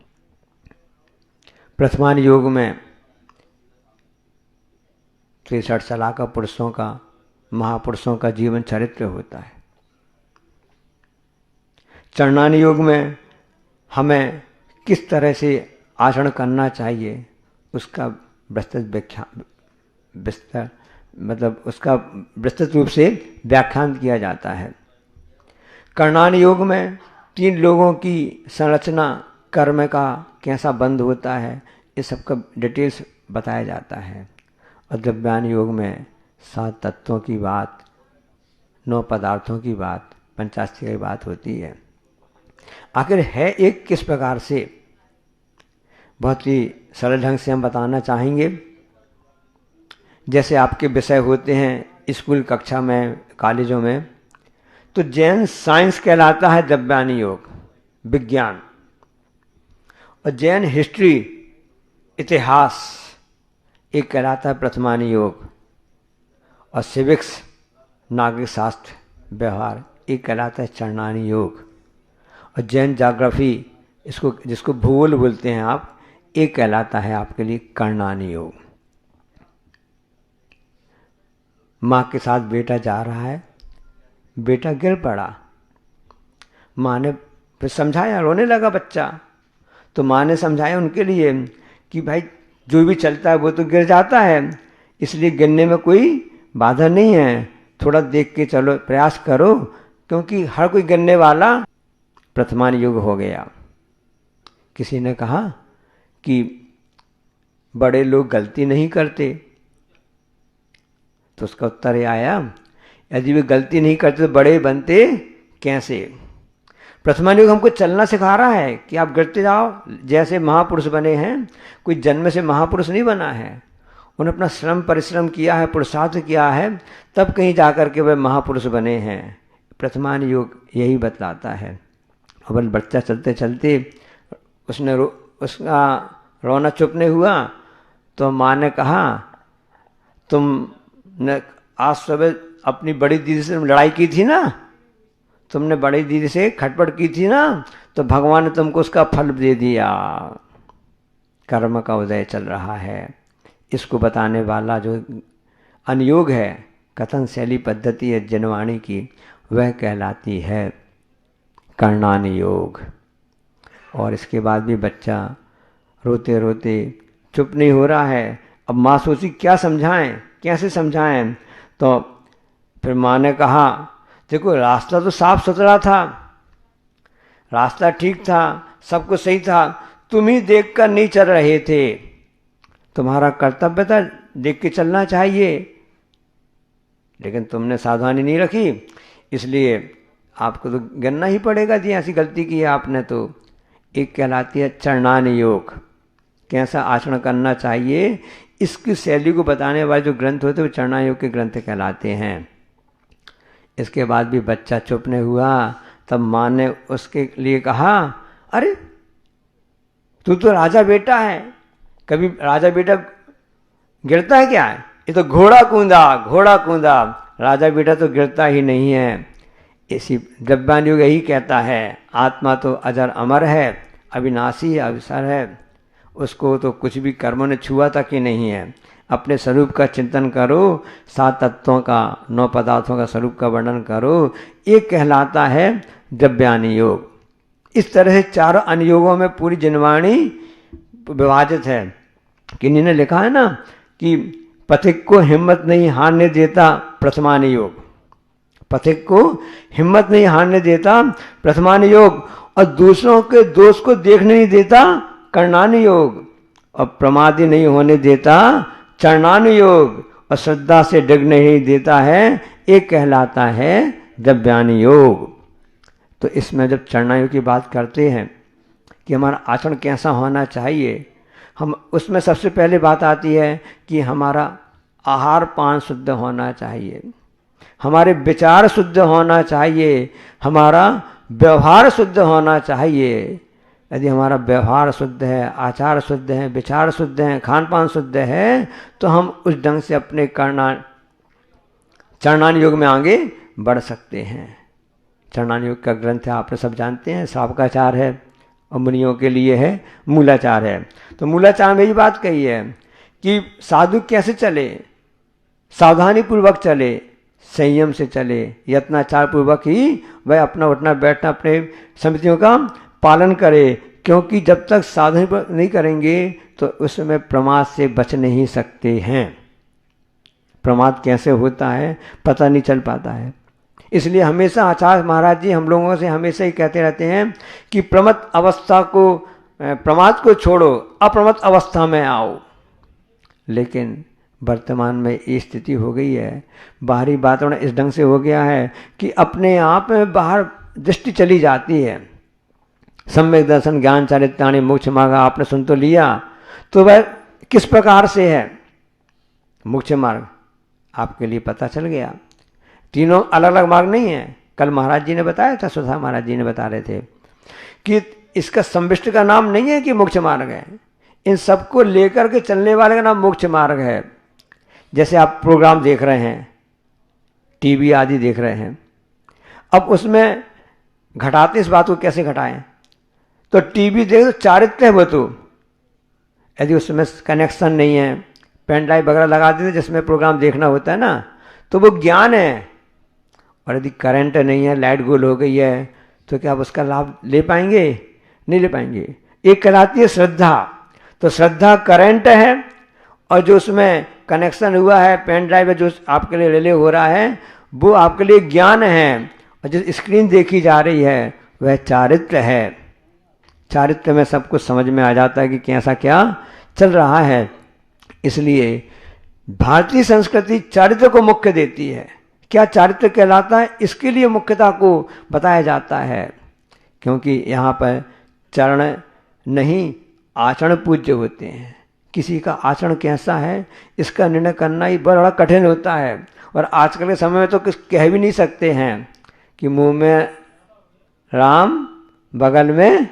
प्रथमानुयोग में 63 सलाह का पुरुषों का, महापुरुषों का जीवन चरित्र होता है। चरणानुयोग में हमें किस तरह से आचरण करना चाहिए उसका उसका विस्तृत रूप से व्याख्यान किया जाता है। कर्णानुयोग में 3 लोगों की संरचना, कर्म का कैसा बंध होता है, इस सब का डिटेल्स बताया जाता है। और द्रव्यानुयोग में 7 तत्वों की बात, 9 पदार्थों की बात, पंचास्ती की बात होती है। आखिर है एक किस प्रकार से, बहुत ही सरल ढंग से हम बताना चाहेंगे। जैसे आपके विषय होते हैं स्कूल कक्षा में, कॉलेजों में, तो जैन साइंस कहलाता है द्रव्यानुयोग, विज्ञान। और जैन हिस्ट्री, इतिहास, एक कहलाता है प्रथमानुयोग। और सिविक्स, नागरिक शास्त्र, व्यवहार, एक कहलाता है चरणानुयोग। और जैन ज्योग्राफी, इसको जिसको भूगोल बोलते हैं आप, एक कहलाता है आपके लिए कर्णानुयोग। माँ के साथ बेटा जा रहा है, बेटा गिर पड़ा, माँ ने फिर समझाया, रोने लगा बच्चा, तो माँ ने समझाया उनके लिए कि भाई जो भी चलता है वो तो गिर जाता है, इसलिए गिरने में कोई बाधा नहीं है, थोड़ा देख के चलो, प्रयास करो, क्योंकि हर कोई गिरने वाला प्रथमानुयोग हो गया। किसी ने कहा कि बड़े लोग गलती नहीं करते, तो उसका उत्तर ये आया, यदि वे गलती नहीं करते तो बड़े बनते कैसे। प्रथमानुयोग हमको चलना सिखा रहा है कि आप गिरते जाओ, जैसे महापुरुष बने हैं, कोई जन्म से महापुरुष नहीं बना है, उन्होंने अपना श्रम परिश्रम किया है, पुरुषार्थ किया है, तब कहीं जाकर के वे महापुरुष बने हैं। प्रथमानुयोग यही बतलाता है। अब बच्चा चलते चलते उसका रोना चुप नहीं हुआ, तो माँ ने कहा, तुमने आज सुबह अपनी बड़ी दीदी से लड़ाई की थी ना, तुमने बड़ी दीदी से खटपट की थी ना, तो भगवान ने तुमको उसका फल दे दिया। कर्म का उदय चल रहा है। इसको बताने वाला जो अनुयोग है, कथन शैली पद्धति है जनवाणी की, वह कहलाती है कर्णानुयोग। और इसके बाद भी बच्चा रोते रोते चुप नहीं हो रहा है। अब माँ सोची क्या समझाएं, कैसे समझाएं, तो फिर माँ ने कहा, देखो रास्ता तो साफ सुथरा था, रास्ता ठीक था, सब कुछ सही था, तुम ही देख कर नहीं चल रहे थे, तुम्हारा कर्तव्य था देख के चलना चाहिए, लेकिन तुमने सावधानी नहीं रखी, इसलिए आपको तो गिरना ही पड़ेगा जी, ऐसी गलती की है आपने। तो एक कहलाती है चरणानुयोग, कैसा आचरण करना चाहिए, इसकी शैली को बताने वाले जो ग्रंथ होते हैं वो चरणानुयोग के ग्रंथ कहलाते हैं। इसके बाद भी बच्चा चुप नहीं हुआ, तब माँ ने उसके लिए कहा, अरे तू तो राजा बेटा है, कभी राजा बेटा गिरता है क्या? ये तो घोड़ा कूदा, राजा बेटा तो गिरता ही नहीं है। इसी द्रव्यानुयोग यही कहता है, आत्मा तो अजर अमर है, अविनाशी है, अविसर है, उसको तो कुछ भी कर्मों ने छुआ तक ही नहीं है। अपने स्वरूप का चिंतन करो, 7 तत्वों का, 9 पदार्थों का स्वरूप का वर्णन करो, ये कहलाता है द्रव्यानुयोग। इस तरह से 4 अनुयोगों में पूरी जनवाणी विभाजित है। किन्हीं ने लिखा है ना कि पथिक को हिम्मत नहीं हारने देता प्रथमान योग, पथिक को हिम्मत नहीं हारने देता प्रथमान योग, और दूसरों के दोष को देखने नहीं देता करणान योग, और प्रमादी नहीं होने देता चरणान योग, और श्रद्धा से डिगने नहीं देता है, एक कहलाता है द्रव्यान योग। तो इसमें जब चरणान योग की बात करते हैं कि हमारा आचरण कैसा होना चाहिए, हम उसमें सबसे पहले बात आती है कि हमारा आहार पान शुद्ध होना चाहिए, हमारे विचार शुद्ध होना चाहिए, हमारा व्यवहार शुद्ध होना चाहिए। यदि हमारा व्यवहार शुद्ध है, आचार शुद्ध है, विचार शुद्ध है, खान पान शुद्ध है, तो हम उस ढंग से अपने चरणान योग में आगे बढ़ सकते हैं। चरणान योग का ग्रंथ है, आपने सब जानते हैं, श्रावकाचार है और मुनियों के लिए है मूलाचार है। तो मूलाचार में यही बात कही है कि साधु कैसे चले, सावधानी पूर्वक चले, संयम से चले, यत्नाचार पूर्वक ही वह अपना उठना बैठना अपने समितियों का पालन करे, क्योंकि जब तक साधन नहीं करेंगे तो उसमें प्रमाद से बच नहीं सकते हैं। प्रमाद कैसे होता है पता नहीं चल पाता है। इसलिए हमेशा आचार्य महाराज जी हम लोगों से हमेशा ही कहते रहते हैं कि प्रमत्त अवस्था को, प्रमाद को छोड़ो, अप्रमत्त अवस्था में आओ। लेकिन वर्तमान में ये स्थिति हो गई है, बाहरी वातावरण इस ढंग से हो गया है कि अपने आप में बाहर दृष्टि चली जाती है। सम्यक दर्शन ज्ञान चारित्राणि मोक्ष मार्ग आपने सुन तो लिया, तो वह किस प्रकार से है मोक्ष मार्ग आपके लिए पता चल गया। तीनों अलग अलग मार्ग नहीं है। कल महाराज जी ने बताया था, सुधा महाराज जी ने बता रहे थे कि इसका संविष्ट का नाम नहीं है कि मोक्ष मार्ग है, इन सबको लेकर के चलने वाले का नाम मोक्ष मार्ग है। जैसे आप प्रोग्राम देख रहे हैं, टीवी आदि देख रहे हैं, अब उसमें घटाते इस बात को कैसे घटाएं, तो टीवी देख तो चारित्र्य है वो, तो यदि उसमें कनेक्शन नहीं है, पेन ड्राइव वगैरह लगा देते जिसमें प्रोग्राम देखना होता है ना, तो वो ज्ञान है। और यदि करंट नहीं है, लाइट गोल हो गई है, तो क्या आप उसका लाभ ले पाएंगे? नहीं ले पाएंगे। एक कहलाती है श्रद्धा, तो श्रद्धा करंट है, और जो उसमें कनेक्शन हुआ है पेन ड्राइव है जो आपके लिए रिले हो रहा है, वो आपके लिए ज्ञान है। और जो स्क्रीन देखी जा रही है वह चारित्र है। चारित्र में सब कुछ समझ में आ जाता है कि कैसा क्या चल रहा है। इसलिए भारतीय संस्कृति चारित्र को मुख्य देती है। क्या चारित्र कहलाता है, इसके लिए मुख्यता को बताया जाता है, क्योंकि यहाँ पर चरण नहीं आचरण पूज्य होते हैं। किसी का आचरण कैसा है इसका निर्णय करना ही बड़ा कठिन होता है। और आजकल के समय में तो कुछ कह भी नहीं सकते हैं कि मुंह में राम बगल में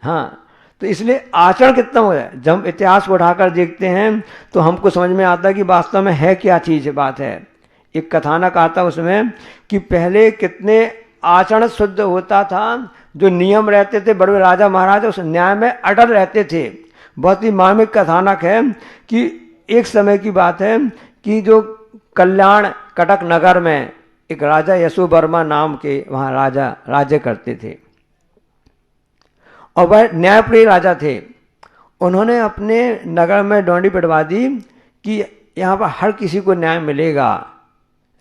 हाँ। तो इसलिए आचरण कितना हो है, जब हम इतिहास को उठाकर देखते हैं तो हमको समझ में आता है कि वास्तव में है क्या चीज़ बात है। एक कथानक आता उसमें कि पहले कितने आचरण शुद्ध होता था, जो नियम रहते थे, बड़े राजा महाराजा उस न्याय में अटल रहते थे। बहुत ही मार्मिक कथानक है कि एक समय की बात है कि जो कल्याण कटक नगर में एक राजा यशोवर्मा नाम के वहाँ राजा राज्य करते थे, और वह न्यायप्रिय राजा थे। उन्होंने अपने नगर में डोंडी पिटवा दी कि यहाँ पर हर किसी को न्याय मिलेगा,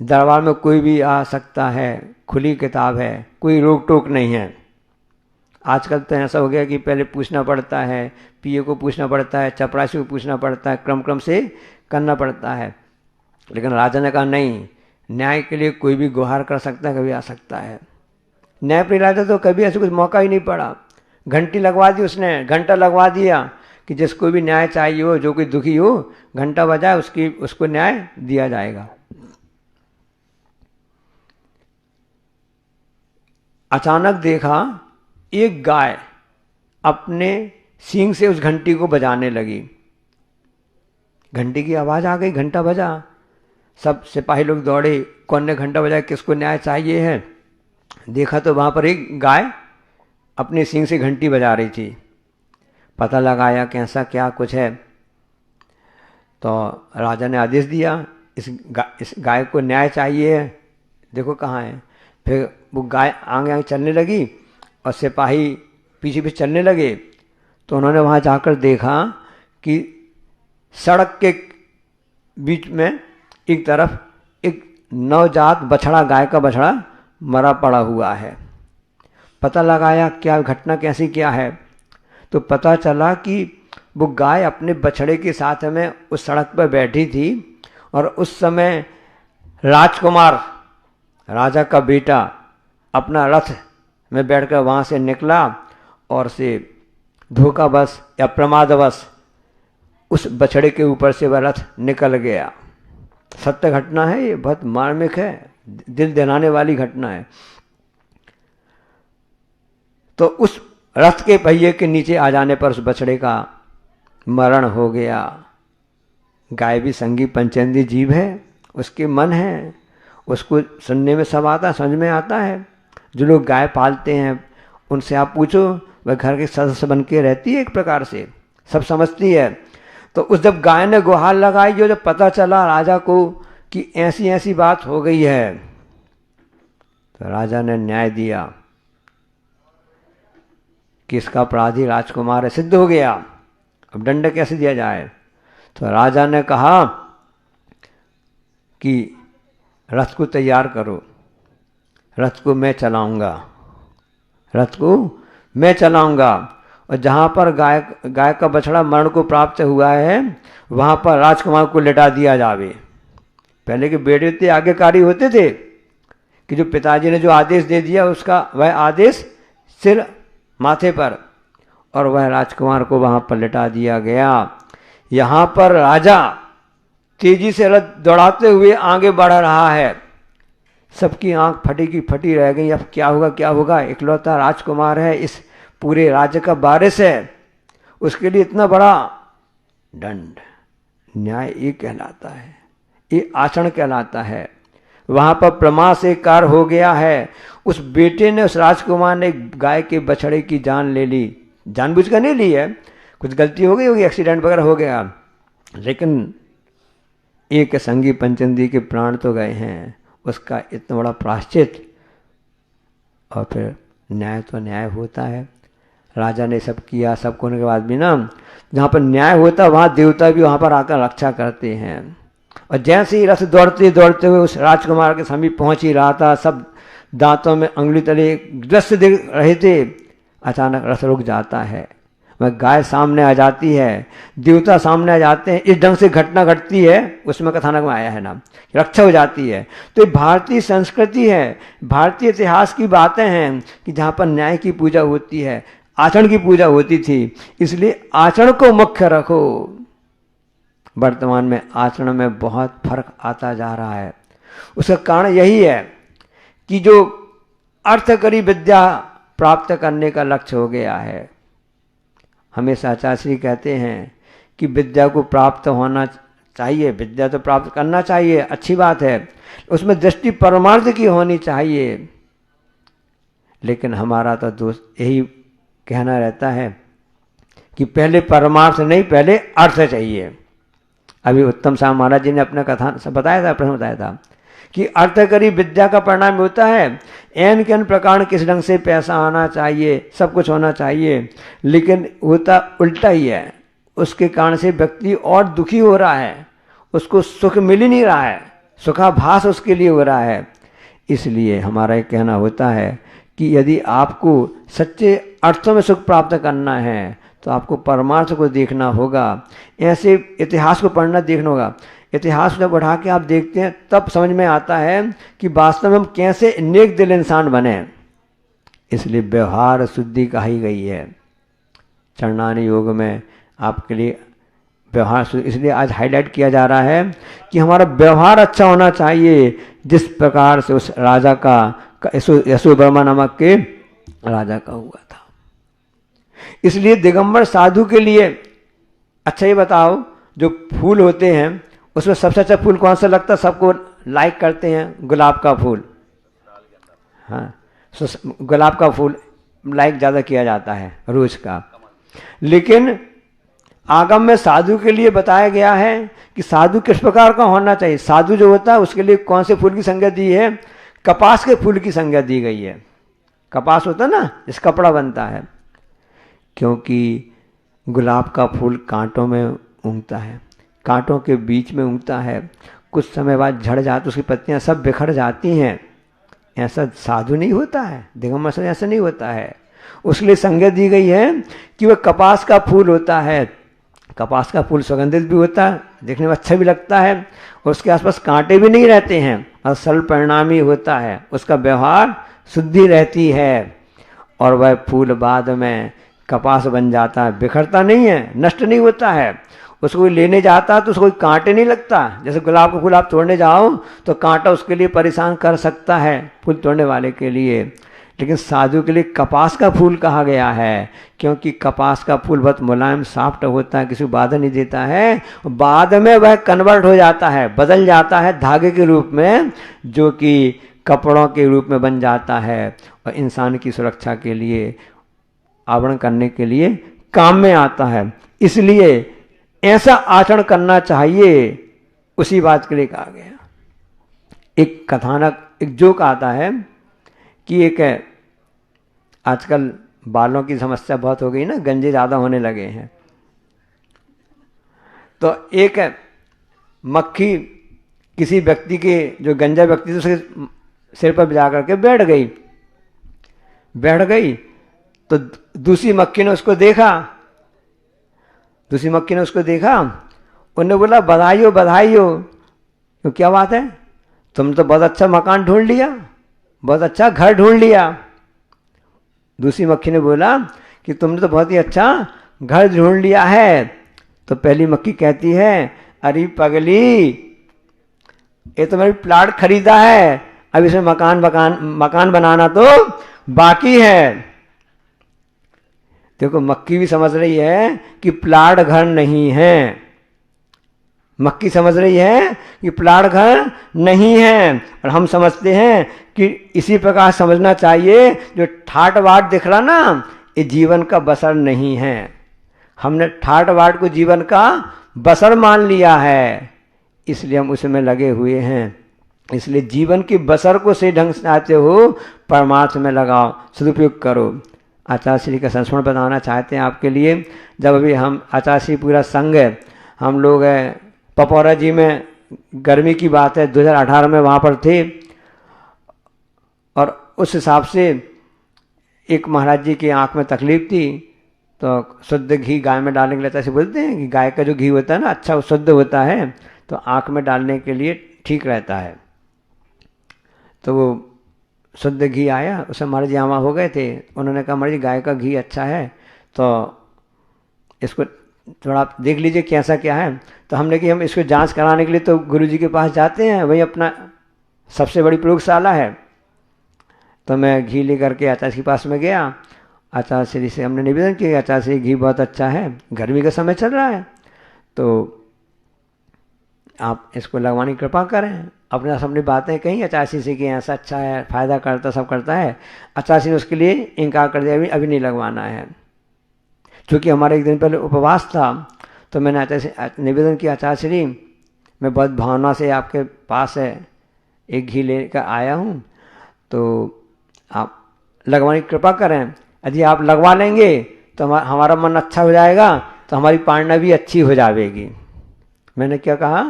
दरबार में कोई भी आ सकता है, खुली किताब है, कोई रोक टोक नहीं है। आजकल तो ऐसा हो गया कि पहले पूछना पड़ता है, पीए को पूछना पड़ता है, चपरासी को पूछना पड़ता है, क्रम क्रम से करना पड़ता है। लेकिन राजा ने कहा नहीं, न्याय के लिए कोई भी गुहार कर सकता है, कभी आ सकता है। न्यायप्रिय राजा तो कभी ऐसे कुछ मौका ही नहीं पड़ा। घंटी लगवा दी उसने, घंटा लगवा दिया कि जिसको भी न्याय चाहिए हो, जो कोई दुखी हो, घंटा बजाए उसको न्याय दिया जाएगा। अचानक देखा एक गाय अपने सींग से उस घंटी को बजाने लगी। घंटी की आवाज़ आ गई, घंटा बजा, सब सिपाही लोग दौड़े, कौन ने घंटा बजाया, किसको न्याय चाहिए है। देखा तो वहाँ पर एक गाय अपने सींग से घंटी बजा रही थी। पता लगाया कैसा क्या कुछ है, तो राजा ने आदेश दिया इस गाय को न्याय चाहिए है, देखो कहाँ है। फिर वो गाय आगे आगे चलने लगी और सिपाही पीछे पीछे चलने लगे। तो उन्होंने वहाँ जाकर देखा कि सड़क के बीच में एक तरफ एक नवजात बछड़ा, गाय का बछड़ा मरा पड़ा हुआ है। पता लगाया क्या घटना कैसी क्या है, तो पता चला कि वो गाय अपने बछड़े के साथ में उस सड़क पर बैठी थी और उस समय राजकुमार, राजा का बेटा, अपना रथ में बैठकर वहाँ से निकला और से धोखावश या प्रमादवश उस बछड़े के ऊपर से वह रथ निकल गया। सत्य घटना है ये, बहुत मार्मिक है, दिल दहलाने वाली घटना है। तो उस रथ के पहिए के नीचे आ जाने पर उस बछड़े का मरण हो गया। गाय भी संगी पंचेंद्रिय जीव है, उसके मन है, उसको सुनने में सब आता है, समझ में आता है। जो लोग गाय पालते हैं उनसे आप पूछो, वह घर के सदस्य बन के रहती है, एक प्रकार से सब समझती है। तो उस जब गाय ने गुहार लगाई, जो जब पता चला राजा को कि ऐसी ऐसी बात हो गई है, तो राजा ने न्याय दिया कि इसका अपराधी राजकुमार है, सिद्ध हो गया, अब दंड कैसे दिया जाए। तो राजा ने कहा कि रथ को तैयार करो, रथ को मैं चलाऊंगा, रथ को मैं चलाऊंगा, और जहाँ पर गाय का बछड़ा मरण को प्राप्त हुआ है वहाँ पर राजकुमार को लिटा दिया जावे। पहले के बेटे थे आज्ञाकारी होते थे कि जो पिताजी ने जो आदेश दे दिया उसका वह आदेश सिर माथे पर, और वह राजकुमार को वहाँ पर लिटा दिया गया। यहाँ पर राजा तेजी से रथ दौड़ाते हुए आगे बढ़ रहा है, सबकी आंख फटी की फटी रह गई, अब क्या होगा क्या होगा। इकलौता राजकुमार है, इस पूरे राज्य का वारिस है, उसके लिए इतना बड़ा दंड, न्याय ये कहलाता है, ये आचरण कहलाता है। वहाँ पर प्रमाद से कार हो गया है। उस बेटे ने, उस राजकुमार ने गाय के बछड़े की जान ले ली, जानबूझकर नहीं ली है, कुछ गलती हो गई होगी, एक्सीडेंट वगैरह हो गया, लेकिन एक संगी पंचेंद्रिय के प्राण तो गए हैं, उसका इतना बड़ा प्रायश्चित। और फिर न्याय तो न्याय होता है। राजा ने सब किया, सब होने के बाद भी ना, जहाँ पर न्याय होता है वहाँ देवता भी वहाँ पर आकर रक्षा करते हैं। और जैसे ही रथ दौड़ते दौड़ते हुए उस राजकुमार के समीप पहुँच ही रहा था, सब दांतों में अंगुली तले दृश्य देख रहे थे, अचानक रथ रुक जाता है, वह गाय सामने आ जाती है, देवता सामने आ जाते हैं। इस ढंग से घटना घटती है, उसमें कथानक में आया है ना, रक्षा हो जाती है। तो ये भारतीय संस्कृति है, भारतीय इतिहास की बातें हैं कि जहाँ पर न्याय की पूजा होती है, आचरण की पूजा होती थी, इसलिए आचरण को मुख्य रखो। वर्तमान में आचरण में बहुत फर्क आता जा रहा है। उसका कारण यही है कि जो अर्थकरी विद्या प्राप्त करने का लक्ष्य हो गया है। हमेशा आचार्य श्री कहते हैं कि विद्या को प्राप्त होना चाहिए, विद्या तो प्राप्त करना चाहिए, अच्छी बात है, उसमें दृष्टि परमार्थ की होनी चाहिए। लेकिन हमारा तो दोस्त यही कहना रहता है कि पहले परमार्थ नहीं, पहले अर्थ चाहिए। अभी उत्तम साहब महाराज जी ने अपना कथा बताया था, प्रश्न बताया था कि अर्थकरी विद्या का परिणाम होता है एन के एन प्रकार किस ढंग से पैसा आना चाहिए, सब कुछ होना चाहिए, लेकिन होता उल्टा ही है। उसके कारण से व्यक्ति और दुखी हो रहा है, उसको सुख मिल ही नहीं रहा है, सुखाभास उसके लिए हो रहा है। इसलिए हमारा एक कहना होता है कि यदि आपको सच्चे अर्थों में सुख प्राप्त करना है तो आपको परमार्थ को देखना होगा, ऐसे इतिहास को पढ़ना देखना होगा। इतिहास जब बढ़ा के आप देखते हैं तब समझ में आता है कि वास्तव में हम कैसे नेक दिल इंसान बने। इसलिए व्यवहार शुद्धि कही गई है चरणानी योग में आपके लिए व्यवहार, इसलिए आज हाईलाइट किया जा रहा है कि हमारा व्यवहार अच्छा होना चाहिए, जिस प्रकार से उस राजा का यशोवर्मा नामक के राजा का हुआ था। इसलिए दिगंबर साधु के लिए अच्छा ये बताओ, जो फूल होते हैं उसमें सबसे अच्छा फूल कौन सा लगता है, सबको लाइक करते हैं? गुलाब का फूल, हाँ, गुलाब का फूल लाइक ज़्यादा किया जाता है रोज का। लेकिन आगम में साधु के लिए बताया गया है कि साधु किस प्रकार का होना चाहिए। साधु जो होता है उसके लिए कौन से फूल की संज्ञा दी है? कपास के फूल की संज्ञा दी गई है। कपास होता है ना, जिस कपड़ा बनता है, क्योंकि गुलाब का फूल कांटों में उगता है, कांटों के बीच में उगता है, कुछ समय बाद झड़ जाती, उसकी पत्तियां सब बिखर जाती हैं। ऐसा साधु नहीं होता है, दिगंबर से ऐसा नहीं होता है। उसके लिए संज्ञा दी गई है कि वह कपास का फूल होता है। कपास का फूल सुगंधित भी होता है, देखने में अच्छा भी लगता है, और उसके आसपास कांटे भी नहीं रहते हैं, और सरल परिणामी होता है, उसका व्यवहार शुद्धि रहती है, और वह फूल बाद में कपास बन जाता है, बिखरता नहीं है, नष्ट नहीं होता है। उसको कोई लेने जाता तो उसको कोई कांटे नहीं लगता। जैसे गुलाब का फूल आप तोड़ने जाओ तो कांटा उसके लिए परेशान कर सकता है, फूल तोड़ने वाले के लिए, लेकिन साधु के लिए कपास का फूल कहा गया है, क्योंकि कपास का फूल बहुत मुलायम सॉफ्ट होता है, किसी को बाधा नहीं देता है। बाद में वह कन्वर्ट हो जाता है, बदल जाता है धागे के रूप में, जो कि कपड़ों के रूप में बन जाता है, और इंसान की सुरक्षा के लिए, आवरण करने के लिए काम में आता है। इसलिए ऐसा आचरण करना चाहिए, उसी बात के लिए कहा गया। एक कथानक, एक जोक आता है कि एक आजकल बालों की समस्या बहुत हो गई ना, गंजे ज़्यादा होने लगे हैं, तो एक मक्खी किसी व्यक्ति के, जो गंजा व्यक्ति थे, उसके सिर पर जा करके बैठ गई। तो दूसरी मक्खी ने उसको देखा, उन्होंने बोला बधाई हो। तो क्या बात है, तुमने तो बहुत अच्छा मकान ढूंढ लिया, बहुत अच्छा घर ढूंढ लिया। दूसरी मक्खी ने बोला कि तुमने तो बहुत ही अच्छा घर ढूंढ लिया है। तो पहली मक्खी कहती है, अरे पगली, ये तो मैंने प्लाट खरीदा है, अब इसमें मकान बनाना तो बाकी है। देखो, मक्खी भी समझ रही है कि प्लाट घर नहीं है, मक्खी समझ रही है कि प्लाट घर नहीं है, और हम समझते हैं कि इसी प्रकार समझना चाहिए। जो ठाट बाट दिख रहा ना, ये जीवन का बसर नहीं है। हमने ठाट बाट को जीवन का बसर मान लिया है, इसलिए हम उसमें लगे हुए हैं। इसलिए जीवन की बसर को सही ढंग से चाहते हो, परमार्थ में लगाओ, सदुपयोग करो। आचार्य श्री का संस्मरण बताना चाहते हैं आपके लिए। जब अभी हम आचार्य श्री पूरा संघ है, हम लोग पपौरा जी में, गर्मी की बात है, 2018 में वहाँ पर थे, और उस हिसाब से एक महाराज जी की आँख में तकलीफ थी, तो शुद्ध घी गाय में डालने के लिए ऐसे बोलते हैं कि गाय का जो घी होता है ना, अच्छा शुद्ध होता है, तो आँख में डालने के लिए ठीक रहता है। तो वो शुद्ध घी आया, उसमें महाराज जी आमा हो गए थे। उन्होंने कहा, महाराज जी गाय का घी अच्छा है, तो इसको थोड़ा आप देख लीजिए कैसा क्या है। तो हमने कि हम इसको जांच कराने के लिए तो गुरु जी के पास जाते हैं, वही अपना सबसे बड़ी प्रयोगशाला है। तो मैं घी ले करके आचार्य के पास में गया, आचार्य श्री से हमने निवेदन किया, आचार्य श्री घी बहुत अच्छा है, गर्मी का समय चल रहा है, तो आप इसको लगवाने की कृपा करें। अपने सामने बातें कहीं आचार्य श्री से कि ऐसा अच्छा है, फ़ायदा करता, सब करता है। आचार्य श्री ने उसके लिए इनकार कर दिया, अभी नहीं लगवाना है। चूँकि हमारे एक दिन पहले उपवास था, तो मैंने आचार्य से निवेदन किया, आचार्य श्री मैं बहुत भावना से आपके पास है एक घी लेकर आया हूँ, तो आप लगवाने की कृपा करें। यदि आप लगवा लेंगे तो हमारा मन अच्छा हो जाएगा, तो हमारी पारणा भी अच्छी हो जाएगी। मैंने क्या कहा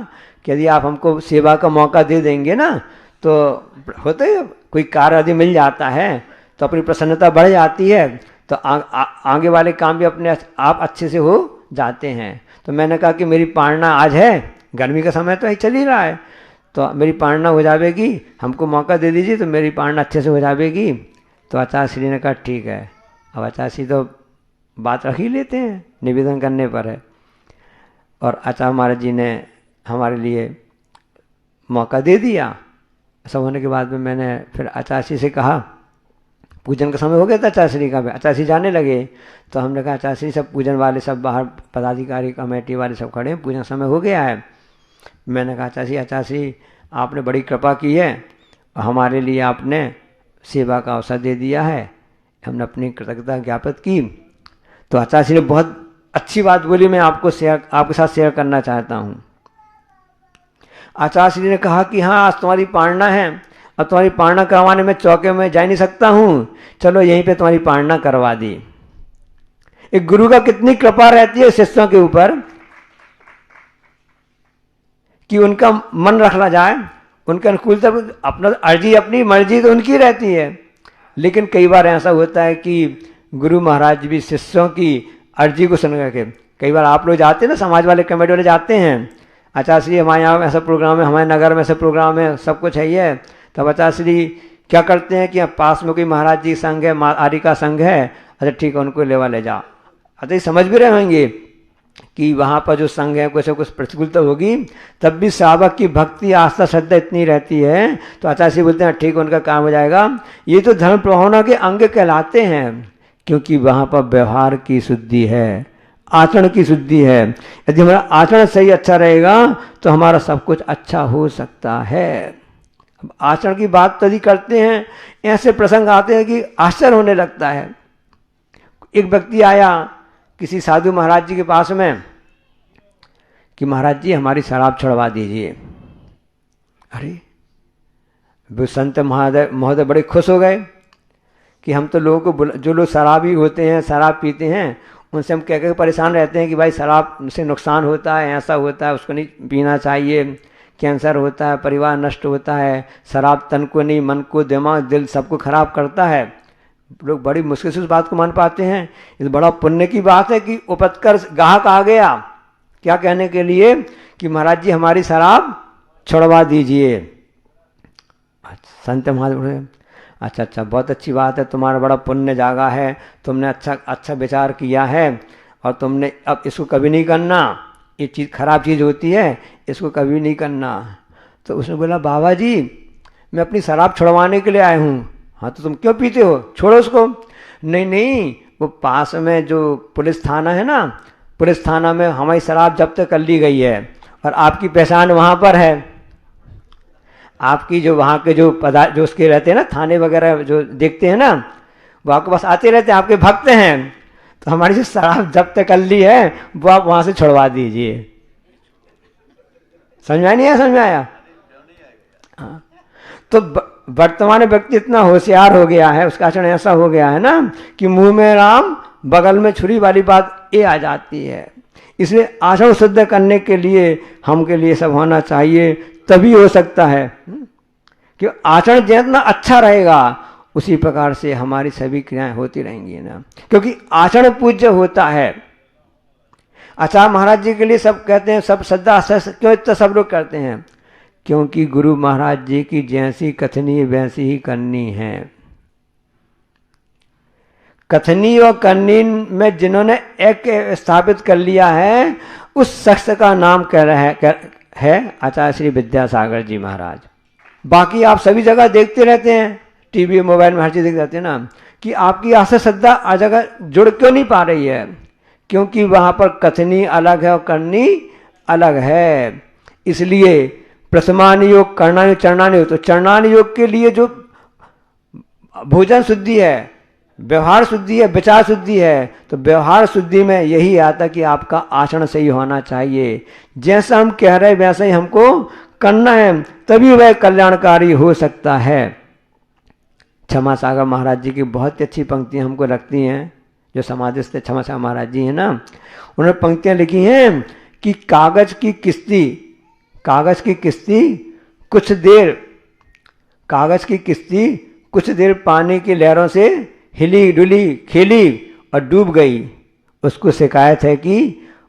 कि यदि आप हमको सेवा का मौका दे देंगे ना, तो होते कोई कार्य यदि मिल जाता है तो अपनी प्रसन्नता बढ़ जाती है, तो आगे वाले काम भी अपने आप अच्छे से हो जाते हैं। तो मैंने कहा कि मेरी पारणा आज है, गर्मी का समय तो चल ही रहा है, तो मेरी पारणा हो जाएगी, हमको मौका दे दीजिए तो मेरी पारणा अच्छे से हो जाएगी। तो आचार्य श्री ने कहा ठीक है। अब आचार्य श्री तो बात रख ही लेते हैं, निवेदन करने पर है। और आचार्य महाराज जी ने हमारे लिए मौका दे दिया। सब होने के बाद में मैंने फिर आचार्य श्री से कहा, पूजन का समय हो गया था आचार्य श्री का, आचार्य श्री जाने लगे, तो हमने कहा आचार्य श्री सब पूजन वाले सब बाहर, पदाधिकारी कमेटी वाले सब खड़े हैं, पूजन समय हो गया है। मैंने कहा आचार्य श्री आपने बड़ी कृपा की है, और हमारे लिए आपने सेवा का अवसर दे दिया है, हमने अपनी कृतज्ञता ज्ञापित की। तो आचार्य श्री ने बहुत अच्छी बात बोली, मैं आपके साथ शेयर करना चाहता हूँ। आचार्य श्री ने कहा कि हाँ, आज तुम्हारी पारणा है, और तुम्हारी पारणा करवाने में चौके में जा नहीं सकता हूँ, चलो यहीं पे तुम्हारी पारणा करवा दी। एक गुरु का कितनी कृपा रहती है शिष्यों के ऊपर कि उनका मन रखना जाए, उनके अनुकूलता, अपना अर्जी अपनी मर्जी तो उनकी रहती है। लेकिन कई बार ऐसा होता है कि गुरु महाराज भी शिष्यों की अर्जी को सुन करके, कई बार आप लोग जाते हैं ना, समाज वाले कमेटी वाले जाते हैं, आचार्य श्री हमारे यहाँ ऐसा प्रोग्राम है, हमारे नगर में ऐसा प्रोग्राम है, सब कुछ है ये, तब आचार्य श्री क्या करते हैं कि पास में कोई महाराज जी संघ है, आदि का संघ है, अच्छा ठीक है उनको लेवा ले जाओ। अच्छा समझ भी रहे होंगे कि वहाँ पर जो संघ है कुछ कुछ प्रतिकूलता होगी, तब भी श्रावक की भक्ति आस्था श्रद्धा इतनी रहती है तो आचार्य श्री बोलते हैं ठीक उनका काम हो जाएगा। ये तो धर्म प्रभावना के अंग कहलाते हैं, क्योंकि वहाँ पर व्यवहार की शुद्धि है, आचरण की शुद्धि है। यदि हमारा आचरण सही अच्छा रहेगा तो हमारा सब कुछ अच्छा हो सकता है। अब आचरण की बात यदि करते हैं, ऐसे प्रसंग आते हैं कि आश्चर्य होने लगता है। एक व्यक्ति आया किसी साधु महाराज जी के पास में कि महाराज जी हमारी शराब छुड़वा दीजिए। अरे वो संत महोदय बड़े खुश हो गए कि हम तो लोगों को, जो लोग शराबी होते हैं, शराब पीते हैं, उनसे हम कह परेशान रहते हैं कि भाई शराब से नुकसान होता है, ऐसा होता है, उसको नहीं पीना चाहिए, कैंसर होता है, परिवार नष्ट होता है, शराब तन को नहीं, मन को, दिमाग, दिल सबको खराब करता है। लोग बड़ी मुश्किल से उस बात को मान पाते हैं। ये बड़ा पुण्य की बात है कि उपतकर गाहक आ गया क्या कहने के लिए कि महाराज जी हमारी शराब छुड़वा दीजिए। संत महाराज बोले अच्छा बहुत अच्छी बात है, तुम्हारा बड़ा पुण्य जागा है, तुमने अच्छा विचार किया है और तुमने अब इसको कभी नहीं करना, ये चीज़ खराब चीज़ होती है, इसको कभी नहीं करना। तो उसने बोला बाबा जी मैं अपनी शराब छुड़वाने के लिए आया हूँ। हाँ तो तुम क्यों पीते हो, छोड़ो उसको। नहीं, वो पास में जो पुलिस थाना है ना, पुलिस थाना में हमारी शराब जब्त कर ली गई है और आपकी पहचान वहाँ पर है। आपकी जो वहाँ के जो पदार्थ जो उसके रहते हैं ना, थाने वगैरह जो देखते हैं ना, वो आपके पास आते रहते हैं, आपके भक्त हैं, तो हमारी जो शराब जब्त कर ली है वो आप वहाँ से छुड़वा दीजिए। समझ में नहीं आया? समझ में आया? हाँ। तो वर्तमान व्यक्ति इतना होशियार हो गया है, उसका आचरण ऐसा हो गया है ना कि मुंह में राम बगल में छुरी वाली बात ये आ जाती है। इसलिए आचरण शुद्ध करने के लिए हमके लिए सब होना चाहिए, तभी हो सकता है कि आचरण जितना अच्छा रहेगा उसी प्रकार से हमारी सभी क्रियाएं होती रहेंगी ना, क्योंकि आचरण पूज्य होता है। आचार्य महाराज जी के लिए सब कहते हैं, सब श्रद्धा क्यों इतना सब लोग करते हैं? क्योंकि गुरु महाराज जी की जैसी कथनी वैसी ही करनी है। कथनी और करनी में जिन्होंने एक स्थापित कर लिया है, उस शख्स का नाम कह रहा है आचार्य श्री विद्यासागर जी महाराज। बाकी आप सभी जगह देखते रहते हैं, टीवी मोबाइल में हर चीज़ देखते रहते हैं ना, कि आपकी आस्था श्रद्धा आ जगह जुड़ क्यों नहीं पा रही है? क्योंकि वहाँ पर कथनी अलग है और करनी अलग है। इसलिए प्रथमान योग, करणान योग, चरणान योग। तो चरणान योग के लिए जो भोजन शुद्धि है, व्यवहार शुद्धि है, विचार शुद्धि है, तो व्यवहार शुद्धि में यही आता कि आपका आचरण सही होना चाहिए। जैसा हम कह रहे हैं वैसा ही हमको करना है, तभी वह कल्याणकारी हो सकता है। क्षमा सागर महाराज जी की बहुत अच्छी पंक्तियां हमको लगती हैं, जो समाधिस्थ क्षमा सागर महाराज जी हैं ना, उन्होंने पंक्तियां लिखी हैं कि कागज की किस्ती कुछ देर पानी की लहरों से हिली डुली खेली और डूब गई। उसको शिकायत है कि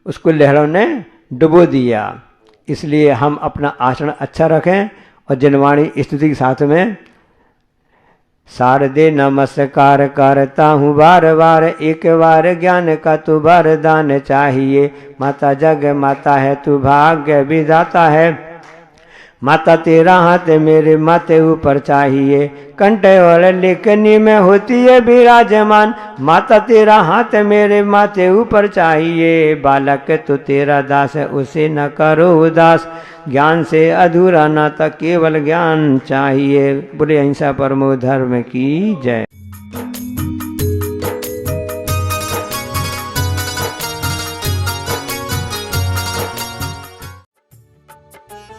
उसको लहरों ने डुबो दिया। इसलिए हम अपना आचरण अच्छा रखें और जनवाणी स्तुति के साथ में शारदे नमस्कार करता हूँ बार बार, एक बार ज्ञान का तू वरदान चाहिए। माता जग माता है तू भाग्य विधाता है, माता तेरा हाथ मेरे माथे ऊपर चाहिए। कंठ और लेखनी में होती है विराजमान, माता तेरा हाथ मेरे माथे ऊपर चाहिए। बालक तो तेरा दास है उसे न करो उदास, ज्ञान से अधूरा नाता केवल ज्ञान चाहिए। बोले अहिंसा परमो धर्म की जय।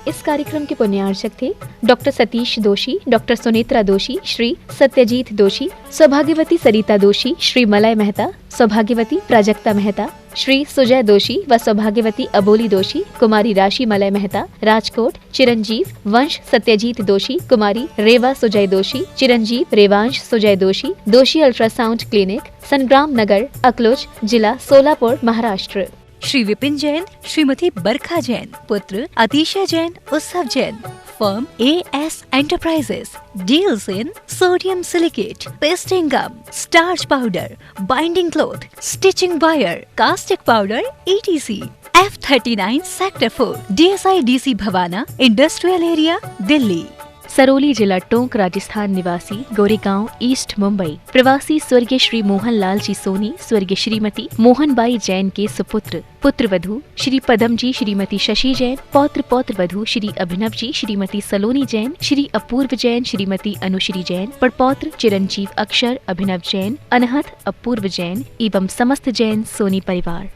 इस कार्यक्रम के पुण्यार्चक थे डॉक्टर सतीश दोषी, डॉक्टर सुनेत्रा दोषी, श्री सत्यजीत दोषी, सौभाग्यवती सरिता दोषी, श्री मलय मेहता, सौभाग्यवती प्राजक्ता मेहता, श्री सुजय दोषी व सौभाग्यवती अबोली दोषी, कुमारी राशि मलय मेहता, राजकोट, चिरंजीव वंश सत्यजीत दोषी, कुमारी रेवा सुजय दोषी, चिरंजीव रेवांश सुजय दोषी, दोषी अल्ट्रासाउंड क्लिनिक, संग्राम नगर, अकलोज, जिला सोलापुर, महाराष्ट्र। श्री विपिन जैन, श्रीमती बरखा जैन, पुत्र अतिशय जैन, उत्सव Jain. Firm AS Enterprises deals in sodium silicate, pasting gum, starch powder, binding cloth, stitching wire, caustic powder, etc. F39 Sector 4 DSI DC Bawana Industrial Area, Delhi. Sarauli जिला टोंक राजस्थान निवासी गोरेगांव ईस्ट मुंबई प्रवासी स्वर्गीय श्री मोहन लाल जी सोनी, स्वर्गीय श्रीमती मोहनबाई जैन के सुपुत्र, पुत्र वधू श्री पदम जी, श्रीमती शशि जैन, पौत्र पौत्र वधू श्री अभिनव जी, श्रीमती सलोनी जैन, श्री अपूर्व जैन, श्रीमती अनुश्री जैन, पड़पौत्र चिरंजीव अक्षर अभिनव जैन, अनहत अपूर्व जैन एवं समस्त जैन सोनी परिवार।